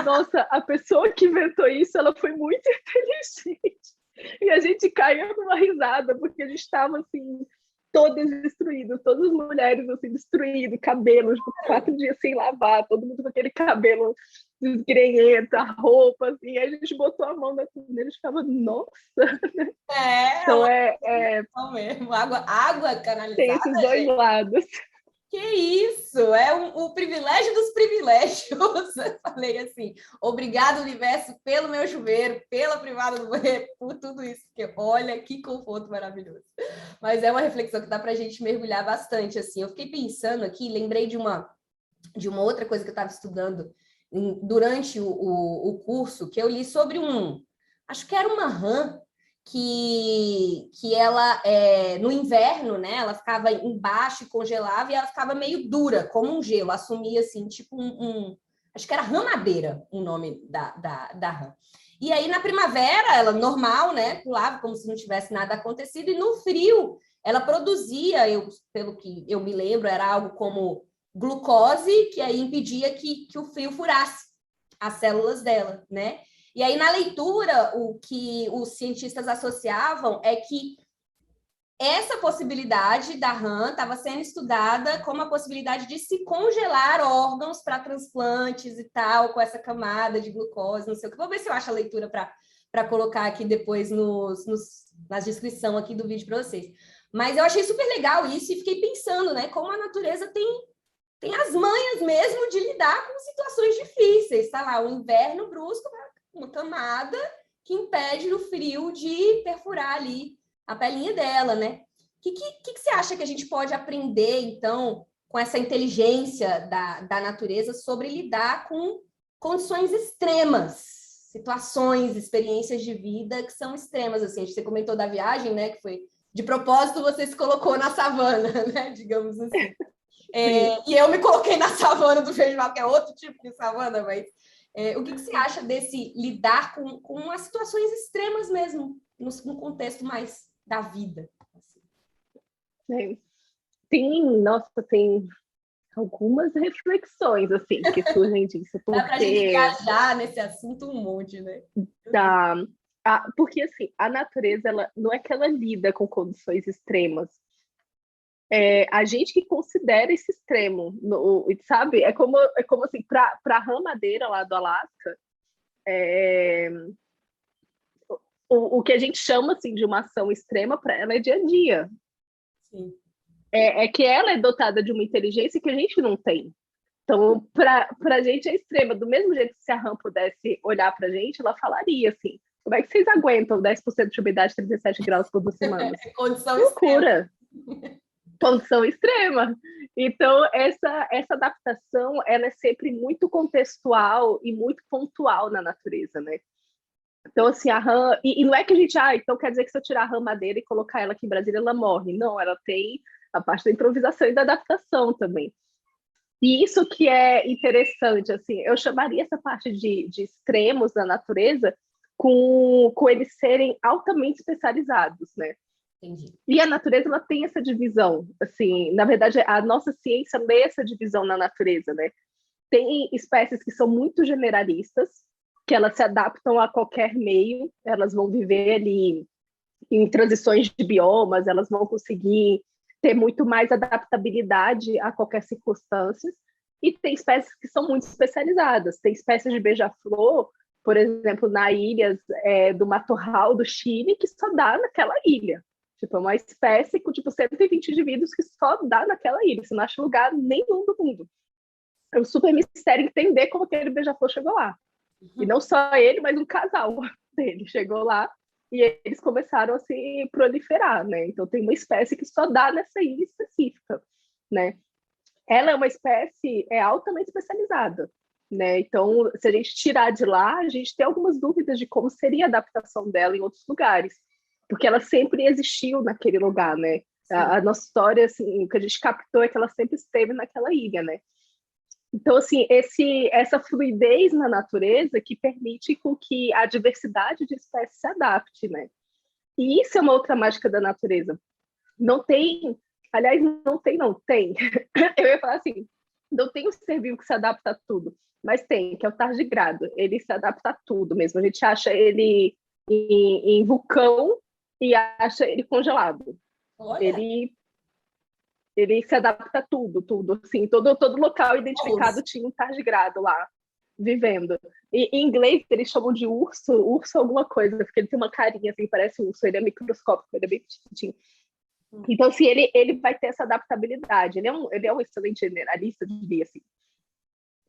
nossa, a pessoa que inventou isso, ela foi muito inteligente. E a gente caiu numa risada, porque a gente estava assim, todas destruídas, todas as mulheres assim, destruídas, cabelo, tipo, 4 dias sem lavar, todo mundo com aquele cabelo desgrenhento, a roupa, assim, aí a gente botou a mão na torneira e ficava, nossa! Então mesmo. Água canalizada. Tem esses dois gente. lados. Que isso! É o privilégio dos privilégios. Eu falei assim, obrigado, universo, pelo meu chuveiro, pela privada do banheiro, por tudo isso, porque olha que conforto maravilhoso. Mas é uma reflexão que dá para a gente mergulhar bastante, assim. Eu fiquei pensando aqui, lembrei de uma outra coisa que eu estava estudando durante o curso, que eu li sobre acho que era uma rã, que ela, no inverno, né, ela ficava embaixo e congelava, e ela ficava meio dura, como um gelo, assumia assim, tipo acho que era rã-madeira o nome da rã. E aí, na primavera, ela normal, né, pulava como se não tivesse nada acontecido, e no frio, ela produzia, pelo que eu me lembro, era algo como glucose, que aí impedia que o frio furasse as células dela, né? E aí, na leitura, o que os cientistas associavam é que essa possibilidade da rã estava sendo estudada como a possibilidade de se congelar órgãos para transplantes e tal, com essa camada de glucose, não sei o que. Vou ver se eu acho a leitura para colocar aqui depois na descrição aqui do vídeo para vocês. Mas eu achei super legal isso e fiquei pensando, né, como a natureza tem as manhas mesmo de lidar com situações difíceis, tá lá, o inverno brusco, uma camada que impede o frio de perfurar ali a pelinha dela, né? O que você acha que a gente pode aprender, então, com essa inteligência da natureza sobre lidar com condições extremas, situações, experiências de vida que são extremas, assim? Você comentou da viagem, né, que foi de propósito você se colocou na savana, né, digamos assim. E eu me coloquei na savana do festival, que é outro tipo de savana, mas o que você acha desse lidar com as situações extremas mesmo, no contexto mais da vida? Assim? Tem algumas reflexões, assim, que surgem disso, porque... Dá pra gente viajar nesse assunto um monte, né? Dá. Porque, assim, a natureza, ela, não é que ela lida com condições extremas, a gente que considera esse extremo, sabe? É como assim, para a rã-madeira lá do Alasca, o que a gente chama assim, de uma ação extrema para ela é dia a dia. Sim. É que ela é dotada de uma inteligência que a gente não tem. Então, para a gente é extrema. Do mesmo jeito que se a RAM pudesse olhar para a gente, ela falaria assim: como é que vocês aguentam 10% de umidade, 37 graus por 2 semanas? Condição Loucura! extrema. Condição extrema. Então, essa adaptação ela é sempre muito contextual e muito pontual na natureza, né? Então, assim, a rã... E não é que a gente... então quer dizer que se eu tirar a rã madeira e colocar ela aqui em Brasília, ela morre. Não, ela tem a parte da improvisação e da adaptação também. E isso que é interessante, assim, eu chamaria essa parte de extremos da natureza com eles serem altamente especializados, né? Entendi. E a natureza, ela tem essa divisão, assim, na verdade, a nossa ciência lê essa divisão na natureza, né? Tem espécies que são muito generalistas, que elas se adaptam a qualquer meio, elas vão viver ali em transições de biomas, elas vão conseguir ter muito mais adaptabilidade a qualquer circunstância. E tem espécies que são muito especializadas. Tem espécies de beija-flor, por exemplo, na ilha do Matorral do Chile, que só dá naquela ilha. Tipo, é uma espécie com tipo 120 indivíduos que só dá naquela ilha. Você não acha lugar nenhum do mundo. É um super mistério entender como aquele beija-flor chegou lá. E não só ele, mas um casal dele chegou lá e eles começaram a se proliferar, né? Então tem uma espécie que só dá nessa ilha específica, né? Ela é uma espécie altamente especializada, né? Então, se a gente tirar de lá, a gente tem algumas dúvidas de como seria a adaptação dela em outros lugares, porque ela sempre existiu naquele lugar, né? A nossa história, assim, o que a gente captou é que ela sempre esteve naquela ilha, né? Então, assim, essa fluidez na natureza que permite com que a diversidade de espécies se adapte, né? E isso é uma outra mágica da natureza. Não tem, aliás, não tem. Eu ia falar assim, não tem um ser vivo que se adapta a tudo, mas tem, que é o tardigrado. Ele se adapta a tudo mesmo. A gente acha ele em vulcão e acha ele congelado. Olha, Ele se adapta a tudo, assim, todo local identificado tinha um tardigrado lá, vivendo. E em inglês eles chamam de urso alguma coisa, porque ele tem uma carinha assim, parece urso, ele é microscópico, ele é bem pequenininho. Então, assim, ele vai ter essa adaptabilidade, ele é um excelente generalista, eu diria assim.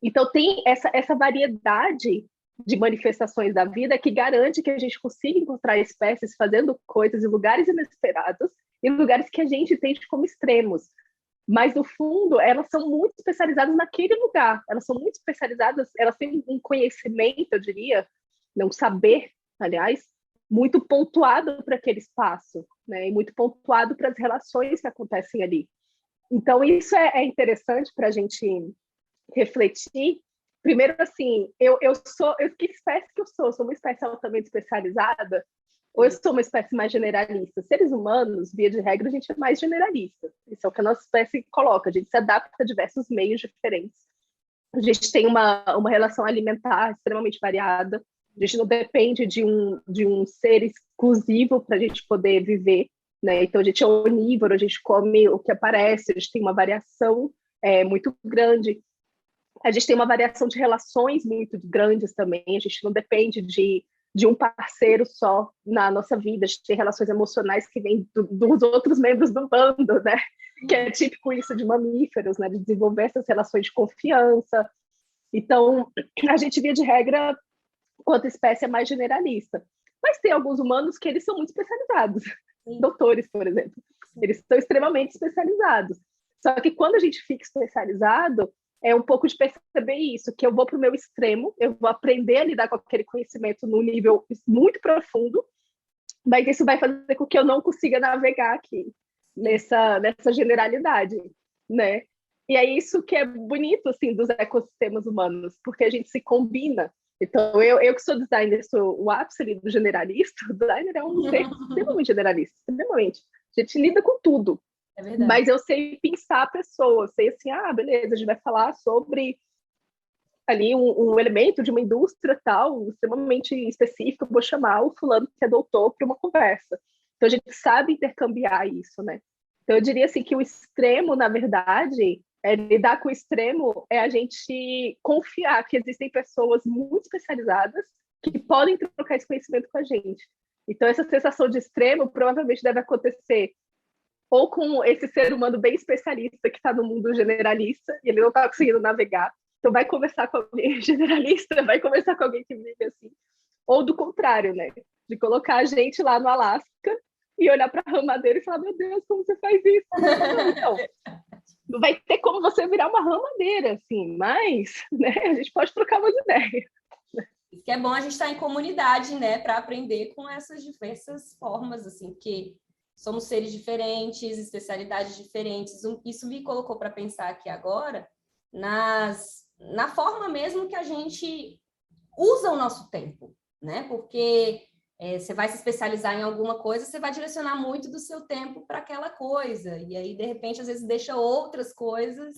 Então, tem essa variedade de manifestações da vida que garante que a gente consiga encontrar espécies fazendo coisas em lugares inesperados, em lugares que a gente entende como extremos. Mas, no fundo, elas são muito especializadas naquele lugar. Elas são muito especializadas, elas têm um conhecimento, eu diria, um saber, aliás, muito pontuado para aquele espaço, né? E muito pontuado para as relações que acontecem ali. Então, isso é interessante para a gente refletir. Primeiro, assim, que espécie que eu sou? Sou uma espécie altamente especializada? Ou eu sou uma espécie mais generalista? Seres humanos, via de regra, a gente é mais generalista. Isso é o que a nossa espécie coloca. A gente se adapta a diversos meios diferentes. A gente tem uma relação alimentar extremamente variada. A gente não depende de um ser exclusivo para a gente poder viver, né? Então, a gente é onívoro, a gente come o que aparece, a gente tem uma variação muito grande. A gente tem uma variação de relações muito grandes também. A gente não depende de um parceiro só na nossa vida. A gente tem relações emocionais que vêm dos outros membros do bando, né? Que é típico isso de mamíferos, né? De desenvolver essas relações de confiança. Então, a gente, via de regra, quanto espécie, é mais generalista. Mas tem alguns humanos que eles são muito especializados. Sim. Doutores, por exemplo. Sim. Eles são extremamente especializados. Só que quando a gente fica especializado, é um pouco de perceber isso, que eu vou para o meu extremo, eu vou aprender a lidar com aquele conhecimento num nível muito profundo, mas isso vai fazer com que eu não consiga navegar aqui nessa generalidade, né? E é isso que é bonito, assim, dos ecossistemas humanos, porque a gente se combina. Então, eu que sou designer, sou o ápice do generalista, o designer é um ser extremamente generalista, extremamente. A gente lida com tudo. É verdade. Mas eu sei pensar a pessoa, sei assim, beleza, a gente vai falar sobre ali um elemento de uma indústria tal, extremamente específico, vou chamar o fulano que é doutor para uma conversa. Então a gente sabe intercambiar isso, né? Então eu diria assim que o extremo, na verdade, lidar com o extremo é a gente confiar que existem pessoas muito especializadas que podem trocar esse conhecimento com a gente. Então, essa sensação de extremo provavelmente deve acontecer ou com esse ser humano bem especialista que está no mundo generalista e ele não está conseguindo navegar. Então, vai conversar com alguém generalista, vai conversar com alguém que vive assim. Ou do contrário, né? De colocar a gente lá no Alasca e olhar para a ramadeira e falar, meu Deus, como você faz isso? Não, então, não vai ter como você virar uma ramadeira, assim, mas né, a gente pode trocar umas ideias. Isso que é bom a gente estar em comunidade, né, para aprender com essas diversas formas, assim, porque somos seres diferentes, especialidades diferentes. Isso me colocou para pensar aqui agora na forma mesmo que a gente usa o nosso tempo, né? Porque você vai se especializar em alguma coisa, você vai direcionar muito do seu tempo para aquela coisa, e aí, de repente, às vezes deixa outras coisas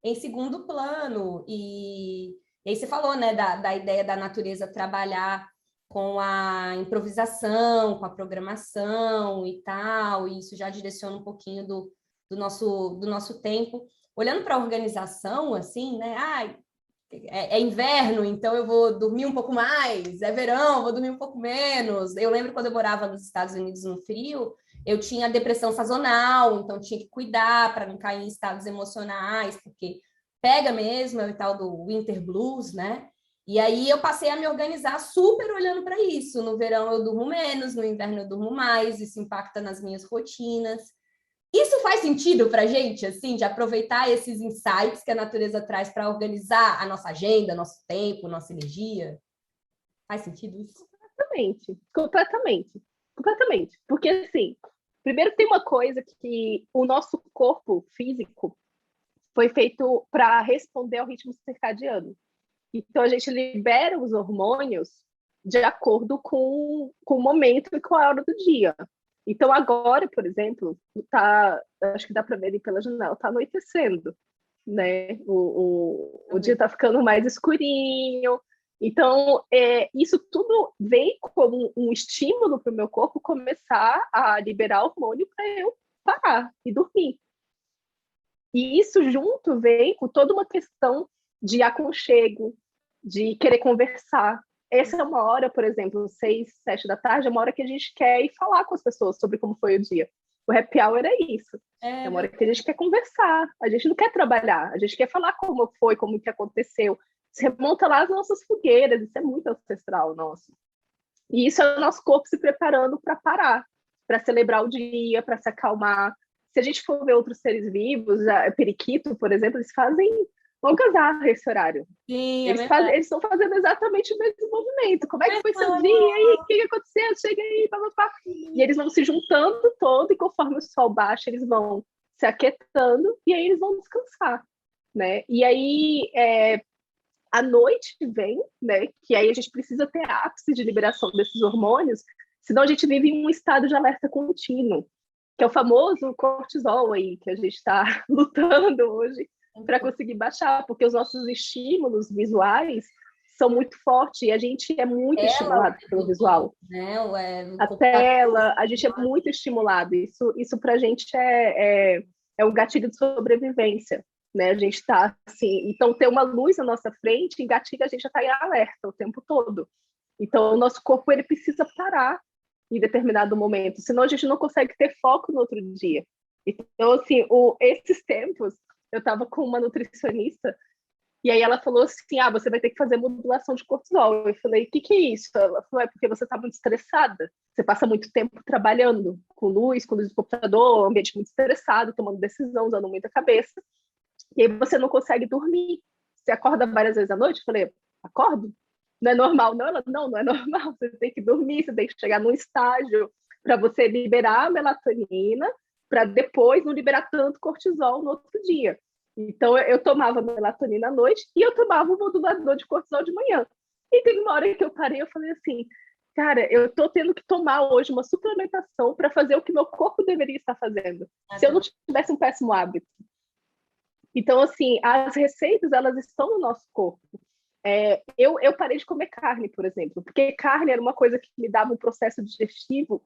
em segundo plano. E aí você falou, né, da ideia da natureza trabalhar com a improvisação, com a programação e tal, e isso já direciona um pouquinho do nosso tempo. Olhando para a organização, assim, né? É inverno, então eu vou dormir um pouco mais, é verão, vou dormir um pouco menos. Eu lembro quando eu morava nos Estados Unidos no frio, eu tinha depressão sazonal, então tinha que cuidar para não cair em estados emocionais, porque pega mesmo, é o tal do winter blues, né? E aí eu passei a me organizar super olhando para isso. No verão eu durmo menos, no inverno eu durmo mais, isso impacta nas minhas rotinas. Isso faz sentido para a gente, assim, de aproveitar esses insights que a natureza traz para organizar a nossa agenda, nosso tempo, nossa energia? Faz sentido isso? Completamente. Porque, assim, primeiro tem uma coisa que o nosso corpo físico foi feito para responder ao ritmo circadiano. Então, a gente libera os hormônios de acordo com o momento e com a hora do dia. Então, agora, por exemplo, acho que dá para ver ali pela janela, está anoitecendo, né? O dia está ficando mais escurinho. Então, isso tudo vem como um estímulo para o meu corpo começar a liberar hormônio para eu parar e dormir. E isso junto vem com toda uma questão de aconchego, de querer conversar. Essa é uma hora, por exemplo, 6, 7 da tarde, é uma hora que a gente quer ir falar com as pessoas sobre como foi o dia. O happy hour é isso. É uma hora que a gente quer conversar. A gente não quer trabalhar. A gente quer falar como foi, como que aconteceu. Se remonta lá as nossas fogueiras. Isso é muito ancestral nosso. E isso é o nosso corpo se preparando para parar, para celebrar o dia, para se acalmar. Se a gente for ver outros seres vivos, periquito, por exemplo, eles fazem algazarra esse horário. Sim, eles estão fazendo exatamente o mesmo movimento. Como é que foi seu dia? E aí, o que aconteceu? Chega aí, papapá. E eles vão se juntando todo, e conforme o sol baixa, eles vão se aquietando, e aí eles vão descansar, né? E aí, a noite vem, né? Que aí a gente precisa ter ápice de liberação desses hormônios, senão a gente vive em um estado de alerta contínuo, que é o famoso cortisol aí, que a gente está lutando hoje para conseguir baixar, porque os nossos estímulos visuais são muito fortes e a gente é muito estimulado pelo visual. Né? A tela, a gente é muito estimulado. Isso para a gente é um gatilho de sobrevivência. Né? A gente está assim, então ter uma luz na nossa frente engatilha, a gente já está em alerta o tempo todo. Então o nosso corpo ele precisa parar em determinado momento, senão a gente não consegue ter foco no outro dia. Então assim, esses tempos eu estava com uma nutricionista e aí ela falou assim, você vai ter que fazer modulação de cortisol. Eu falei, o que é isso? Ela falou, porque você está muito estressada. Você passa muito tempo trabalhando com luz do computador, ambiente muito estressado, tomando decisão, usando muita cabeça. E aí você não consegue dormir. Você acorda várias vezes à noite? Eu falei, acordo? Não é normal? Não, ela, não é normal. Você tem que dormir, você tem que chegar num estágio para você liberar a melatonina, para depois não liberar tanto cortisol no outro dia. Então, eu tomava melatonina à noite e eu tomava um modulador de cortisol de manhã. E teve uma hora que eu parei e eu falei assim, cara, eu tô tendo que tomar hoje uma suplementação para fazer o que meu corpo deveria estar fazendo. Se eu não tivesse um péssimo hábito. Então, assim, as receitas, elas estão no nosso corpo. Eu parei de comer carne, por exemplo, porque carne era uma coisa que me dava um processo digestivo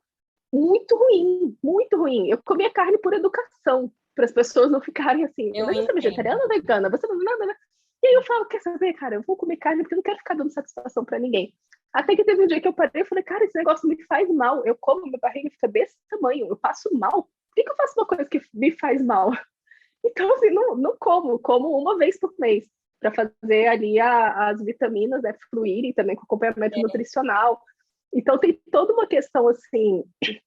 muito ruim, muito ruim. Eu comia carne por educação, para as pessoas não ficarem assim, mas você é vegetariana ou vegana? Você não nada, né? E aí eu falo, quer saber, cara, eu vou comer carne porque eu não quero ficar dando satisfação para ninguém. Até que teve um dia que eu parei e falei, cara, esse negócio me faz mal. Eu como, minha barriga fica desse tamanho, eu passo mal. Por que eu faço uma coisa que me faz mal? Então, assim, não como uma vez por mês, para fazer ali as vitaminas, né, fluírem também com acompanhamento nutricional. Então, tem toda uma questão, assim, que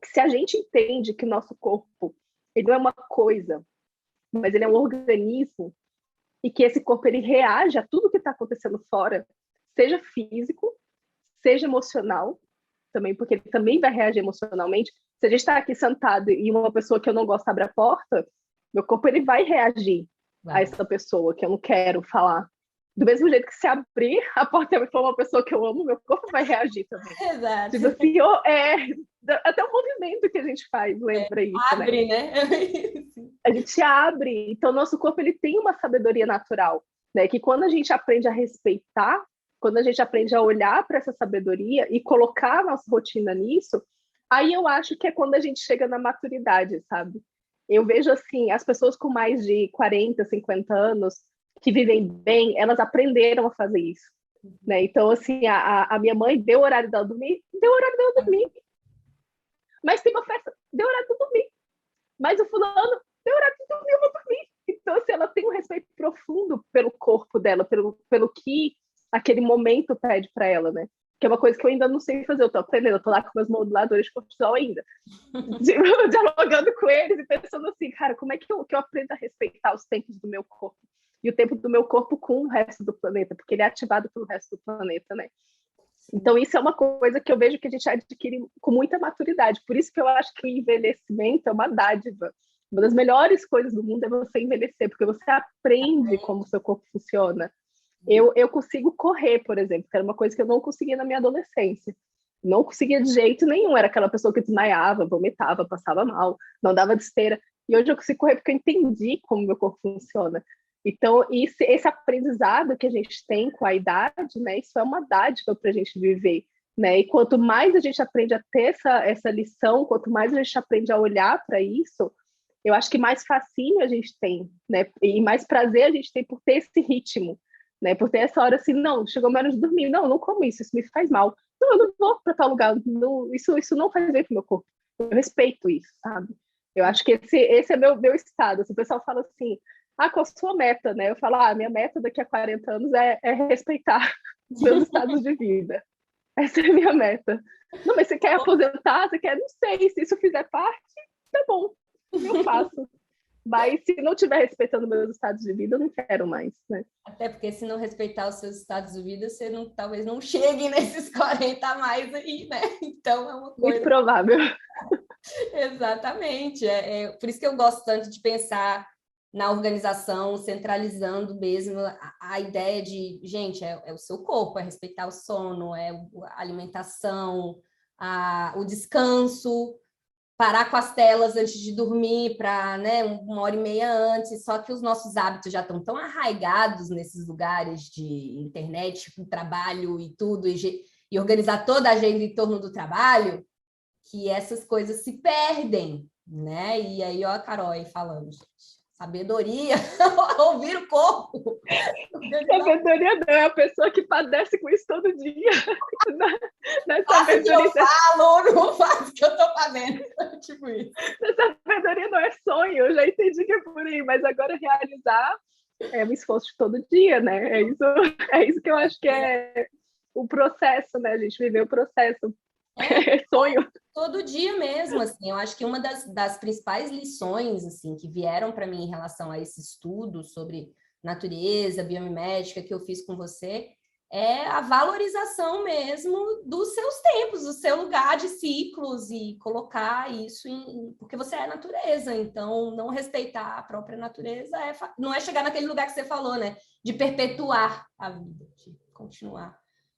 se a gente entende que o nosso corpo, ele não é uma coisa, mas ele é um organismo, e que esse corpo, ele reage a tudo que está acontecendo fora, seja físico, seja emocional, também, porque ele também vai reagir emocionalmente. Se a gente está aqui sentado e uma pessoa que eu não gosto abre a porta, meu corpo ele vai reagir a essa pessoa que eu não quero falar. Do mesmo jeito que se abrir a porta e for uma pessoa que eu amo, meu corpo vai reagir também. Exato. Tipo assim, até o movimento que a gente faz lembra isso, abre, né? A gente abre. Então, nosso corpo ele tem uma sabedoria natural, né? Que quando a gente aprende a respeitar, quando a gente aprende a olhar para essa sabedoria e colocar a nossa rotina nisso, aí eu acho que é quando a gente chega na maturidade, sabe? Eu vejo assim, as pessoas com mais de 40, 50 anos que vivem bem, elas aprenderam a fazer isso, né? Então, assim, a minha mãe deu o horário dela dormir, deu o horário dela dormir. Mas tem uma festa, deu horário de dormir. Mas o fulano deu horário de dormir, eu vou dormir. Então, assim, ela tem um respeito profundo pelo corpo dela, pelo que aquele momento pede para ela, né? Que é uma coisa que eu ainda não sei fazer, eu tô aprendendo, eu tô lá com meus moduladores de cortisol ainda, dialogando com eles e pensando assim, cara, como é que eu aprendo a respeitar os tempos do meu corpo? E o tempo do meu corpo com o resto do planeta, porque ele é ativado pelo resto do planeta, né? Então, isso é uma coisa que eu vejo que a gente adquire com muita maturidade. Por isso que eu acho que o envelhecimento é uma dádiva. Uma das melhores coisas do mundo é você envelhecer, porque você aprende como o seu corpo funciona. Eu consigo correr, por exemplo, que era uma coisa que eu não conseguia na minha adolescência. Não conseguia de jeito nenhum. Era aquela pessoa que desmaiava, vomitava, passava mal, não dava de esteira. E hoje eu consigo correr porque eu entendi como meu corpo funciona. Então, esse aprendizado que a gente tem com a idade, né, isso é uma dádiva para a gente viver, né? E quanto mais a gente aprende a ter essa lição, quanto mais a gente aprende a olhar para isso, eu acho que mais fascínio a gente tem, né? E mais prazer a gente tem por ter esse ritmo, né? Por ter essa hora assim, não, chegou a hora de dormir, não como isso me faz mal. Não, eu não vou para tal lugar, não, isso não faz bem para o meu corpo. Eu respeito isso, sabe? Eu acho que esse é meu estado. Se o pessoal fala assim, qual a sua meta, né? Eu falo, minha meta daqui a 40 anos é respeitar os meus estados de vida. Essa é a minha meta. Não, mas você quer aposentar? Você quer? Não sei. Se isso fizer parte, tá bom. Eu faço. Mas se não estiver respeitando meus estados de vida, eu não quero mais, né? Até porque se não respeitar os seus estados de vida, você talvez não chegue nesses 40 a mais aí, né? Então é uma coisa... Muito provável. Exatamente. Por isso que eu gosto tanto de pensar na organização, centralizando mesmo a ideia de, gente, é o seu corpo, é respeitar o sono, é a alimentação, o descanso, parar com as telas antes de dormir para, né, 1h30 antes, só que os nossos hábitos já estão tão arraigados nesses lugares de internet, com trabalho e tudo, e organizar toda a agenda em torno do trabalho, que essas coisas se perdem, né? E aí, ó, a Carol aí falando, gente, sabedoria, ouvir o corpo. Sabedoria não, é a pessoa que padece com isso todo dia. Faça o que eu falo, não faço o que eu estou fazendo. Tipo isso. Sabedoria não é sonho, eu já entendi que é por aí, mas agora realizar é um esforço de todo dia, né? É isso que eu acho que é o processo, né? A gente viver o processo. É sonho. Todo dia mesmo, assim, eu acho que uma das principais lições, assim, que vieram para mim em relação a esse estudo sobre natureza, biomimética que eu fiz com você, é a valorização mesmo dos seus tempos, do seu lugar de ciclos e colocar isso porque você é natureza, então não respeitar a própria natureza não é chegar naquele lugar que você falou, né? De perpetuar a vida, de continuar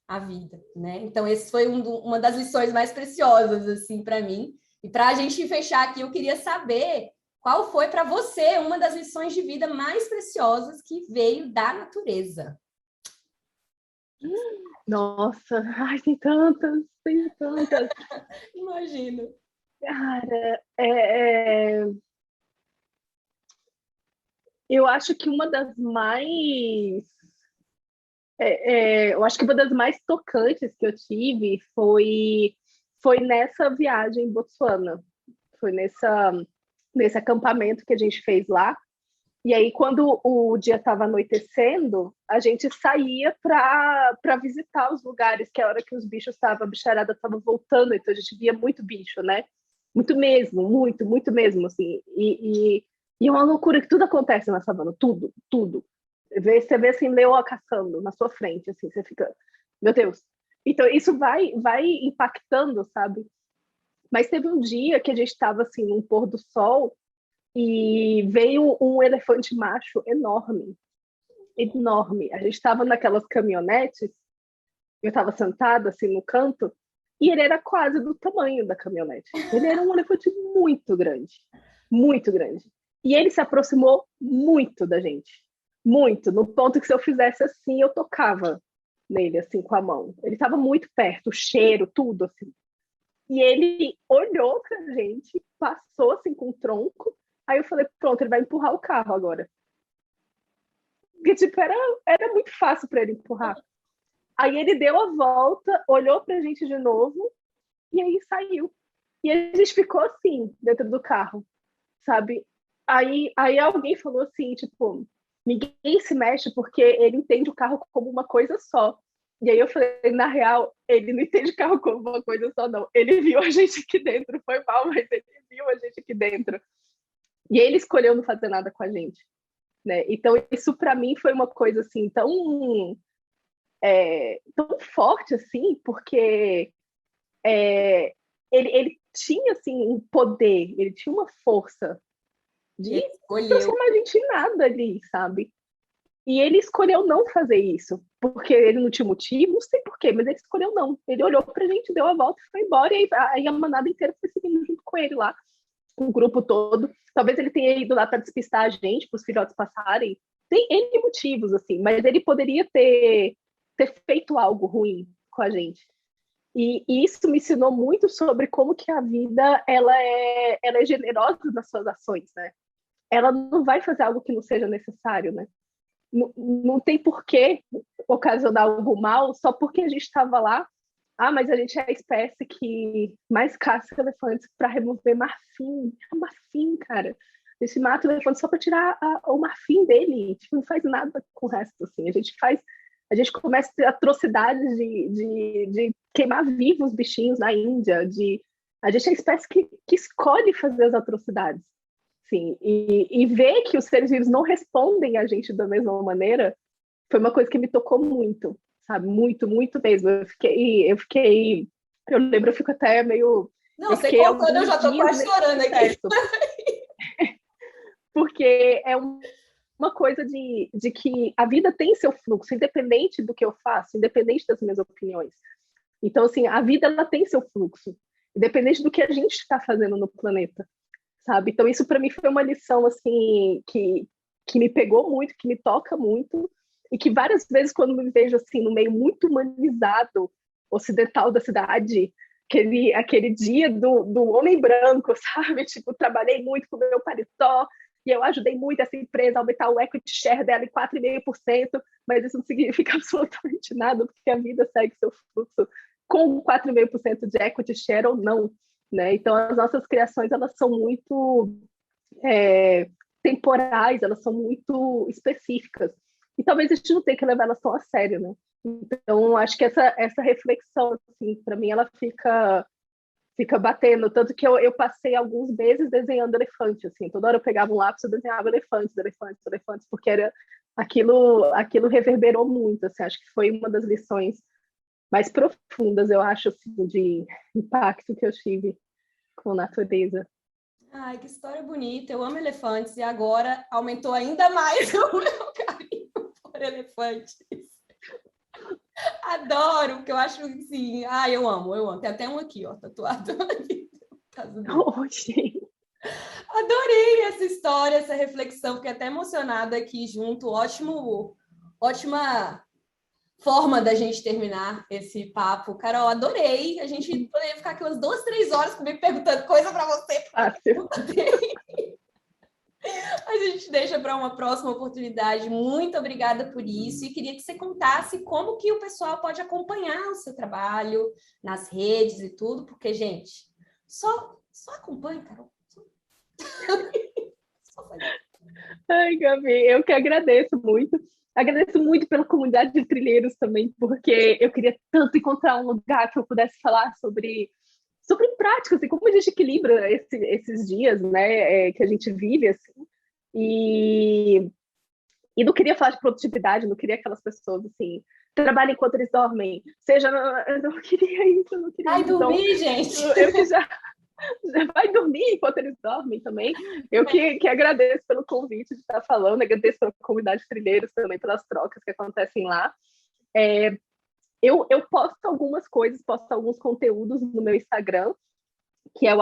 a vida, né? Então, esse foi uma das lições mais preciosas, assim, para mim. E para a gente fechar aqui, eu queria saber qual foi para você uma das lições de vida mais preciosas que veio da natureza. Nossa, tem tantas. Eu acho que uma das mais eu acho que uma das mais tocantes que eu tive foi nessa viagem em Botsuana. Foi nesse acampamento que a gente fez lá. E aí, quando o dia estava anoitecendo, a gente saía para visitar os lugares, que é a hora que os bichos estavam, a bicharada estava voltando, então a gente via muito bicho, né? Muito mesmo, muito, muito mesmo, assim. E é uma loucura que tudo acontece na savana, tudo, tudo. Você vê assim, leoa caçando na sua frente, assim, você fica, meu Deus. Então, isso vai impactando, sabe? Mas teve um dia que a gente estava assim, num pôr do sol, e veio um elefante macho enorme, enorme. A gente estava naquelas caminhonetes, eu estava sentada assim no canto, e ele era quase do tamanho da caminhonete. Ele era um elefante muito grande, muito grande. E ele se aproximou muito da gente, muito, no ponto que se eu fizesse assim, eu tocava nele assim com a mão. Ele estava muito perto, o cheiro, tudo assim. E ele olhou pra gente, passou assim com o tronco. Aí eu falei, pronto, ele vai empurrar o carro agora. Porque, tipo, era muito fácil para ele empurrar. Aí ele deu a volta, olhou pra gente de novo e aí saiu. E a gente ficou assim, dentro do carro, sabe? Aí alguém falou assim, tipo, ninguém se mexe porque ele entende o carro como uma coisa só. E aí eu falei, na real, ele não entende o carro como uma coisa só, não. Ele viu a gente aqui dentro, foi mal, mas ele viu a gente aqui dentro. E ele escolheu não fazer nada com a gente, né? Então isso para mim foi uma coisa assim tão forte assim, porque ele tinha assim um poder, ele tinha uma força de Escolheu. transformar a gente em nada ali, sabe? E ele escolheu não fazer isso, porque ele não tinha motivo, não sei porquê, mas ele escolheu não. Ele olhou pra gente, deu a volta e foi embora, e aí a manada inteira foi seguindo junto com ele lá, o grupo todo. Talvez ele tenha ido lá para despistar a gente, para os filhotes passarem. Tem N motivos, assim, mas ele poderia ter feito algo ruim com a gente. E isso me ensinou muito sobre como que a vida ela é generosa nas suas ações, né? Ela não vai fazer algo que não seja necessário, né? Não tem porquê ocasionar algo mal só porque a gente estava lá. Ah, mas a gente é a espécie que mais caça elefantes para remover marfim. É marfim, cara. A gente mata o elefante só para tirar o marfim dele. Tipo, não faz nada com o resto. Assim. A gente começa a ter atrocidades de queimar vivos os bichinhos na Índia. A gente é a espécie que escolhe fazer as atrocidades. Sim, e ver que os seres vivos não respondem a gente da mesma maneira foi uma coisa que me tocou muito, sabe? Muito, muito mesmo. Eu lembro, eu fico até meio. Não, Eu você fiquei contando, eu alguns já tô dias quase nesse chorando aqui. processo, porque é uma coisa de que a vida tem seu fluxo, independente do que eu faço, independente das minhas opiniões. Então, assim, a vida ela tem seu fluxo, independente do que a gente está fazendo no planeta. Sabe? Então isso para mim foi uma lição assim que me pegou muito, que me toca muito e que várias vezes quando me vejo assim no meio muito humanizado ocidental da cidade, aquele dia do homem branco, sabe? Tipo, trabalhei muito com o meu paletó e eu ajudei muito essa empresa a aumentar o equity share dela em 4,5%, mas isso não significa absolutamente nada, porque a vida segue seu fluxo com 4,5% de equity share ou não. Né? Então, as nossas criações elas são muito temporais, elas são muito específicas. E talvez a gente não tenha que levar elas tão a sério. Né? Então, acho que essa reflexão, assim, para mim, ela fica batendo. Tanto que eu passei alguns meses desenhando elefante. Assim. Toda hora eu pegava um lápis e desenhava elefantes, elefantes, elefantes, porque aquilo reverberou muito. Assim. Acho que foi uma das lições mais profundas, eu acho, assim, de impacto que eu tive com a natureza. Ai, que história bonita. Eu amo elefantes e agora aumentou ainda mais o meu carinho por elefantes. Adoro, porque eu acho assim, eu amo. Tem até um aqui, ó, tatuado. Adorei essa história, essa reflexão, fiquei até emocionada aqui junto. Ótima forma da gente terminar esse papo. Carol, adorei. A gente poderia ficar aqui umas 2, 3 horas comigo perguntando coisa para você. Fácil. Mas a gente deixa para uma próxima oportunidade. Muito obrigada por isso. E queria que você contasse como que o pessoal pode acompanhar o seu trabalho nas redes e tudo, porque, gente, só acompanhe, Carol. Só faz isso. Ai, Gabi, eu que agradeço muito. Agradeço muito pela comunidade de trilheiros também, porque eu queria tanto encontrar um lugar que eu pudesse falar sobre práticas e como a gente equilibra esses dias, né, que a gente vive, assim. E não queria falar de produtividade, não queria aquelas pessoas, assim, trabalhem enquanto eles dormem. Eu não queria isso, eu não queria Ai, isso. Então, dormir, gente! eu que já vai dormir enquanto eles dormem também. Eu que agradeço pelo convite de estar falando, agradeço pela comunidade de trilheiros também, pelas trocas que acontecem lá. Eu posto algumas coisas, posto alguns conteúdos no meu Instagram, que é o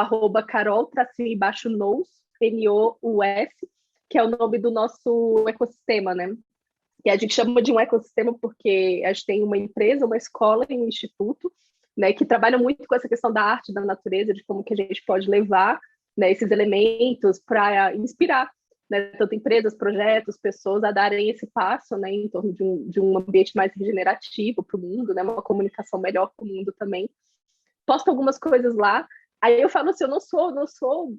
@carol_nous, NOUS, que é o nome do nosso ecossistema, né? Que a gente chama de um ecossistema porque a gente tem uma empresa, uma escola e um instituto, né, que trabalham muito com essa questão da arte, da natureza, de como que a gente pode levar, né, esses elementos para inspirar, né, tanto empresas, projetos, pessoas a darem esse passo, né, em torno de um ambiente mais regenerativo para o mundo, né, uma comunicação melhor para o mundo também. Posto algumas coisas lá. Aí eu falo assim, eu não sou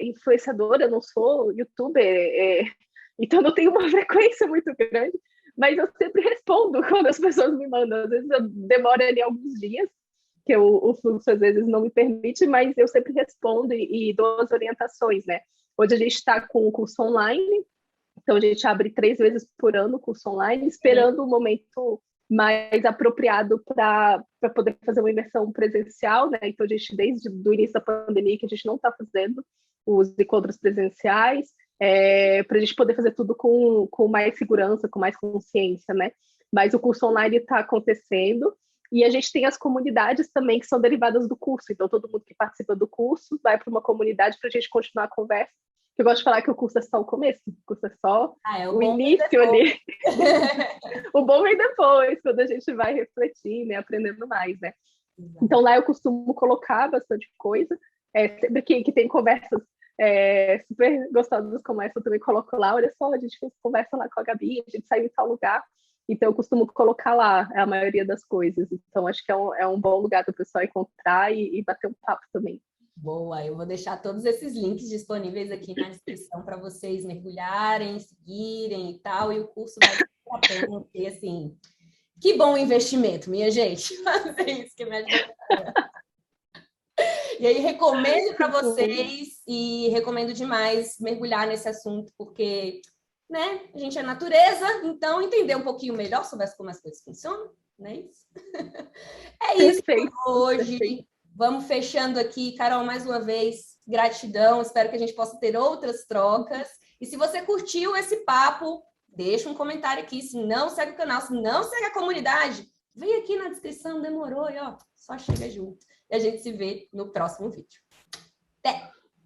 influenciadora, eu não sou youtuber, então não tenho uma frequência muito grande, mas eu sempre respondo quando as pessoas me mandam. Às vezes eu demoro ali alguns dias, que o fluxo às vezes não me permite, mas eu sempre respondo e dou as orientações, né? Hoje a gente está com o curso online, então a gente abre 3 vezes por ano o curso online, esperando o momento mais apropriado para poder fazer uma imersão presencial, né? Então a gente, desde o início da pandemia, que a gente não está fazendo os encontros presenciais, para a gente poder fazer tudo com mais segurança, com mais consciência, né? Mas o curso online está acontecendo e a gente tem as comunidades também que são derivadas do curso. Então, todo mundo que participa do curso vai para uma comunidade para a gente continuar a conversa. Eu gosto de falar que o curso é só o começo, o curso é só o início ali. O bom vem depois, quando a gente vai refletir, né, aprendendo mais, né? Exato. Então, lá eu costumo colocar bastante coisa. Sempre que tem conversas super gostosas como essa, eu também coloco lá. Olha só, a gente fez conversa lá com a Gabi, a gente saiu em tal lugar. Então, eu costumo colocar lá a maioria das coisas. Então, acho que é um bom lugar para o pessoal encontrar e bater um papo também. Boa, eu vou deixar todos esses links disponíveis aqui na descrição para vocês mergulharem, seguirem e tal, e o curso vai ser a pena, porque, assim, que bom investimento, minha gente, fazer isso que me ajuda. E aí, recomendo para vocês e recomendo demais mergulhar nesse assunto, porque, né, a gente é natureza, então entender um pouquinho melhor sobre como as coisas funcionam, não é isso? É isso por hoje. Perfeito. Vamos fechando aqui. Carol, mais uma vez, gratidão. Espero que a gente possa ter outras trocas. E se você curtiu esse papo, deixa um comentário aqui. Se não, segue o canal. Se não, segue a comunidade. Vem aqui na descrição, demorou. E, ó, só chega junto. E a gente se vê no próximo vídeo. Até!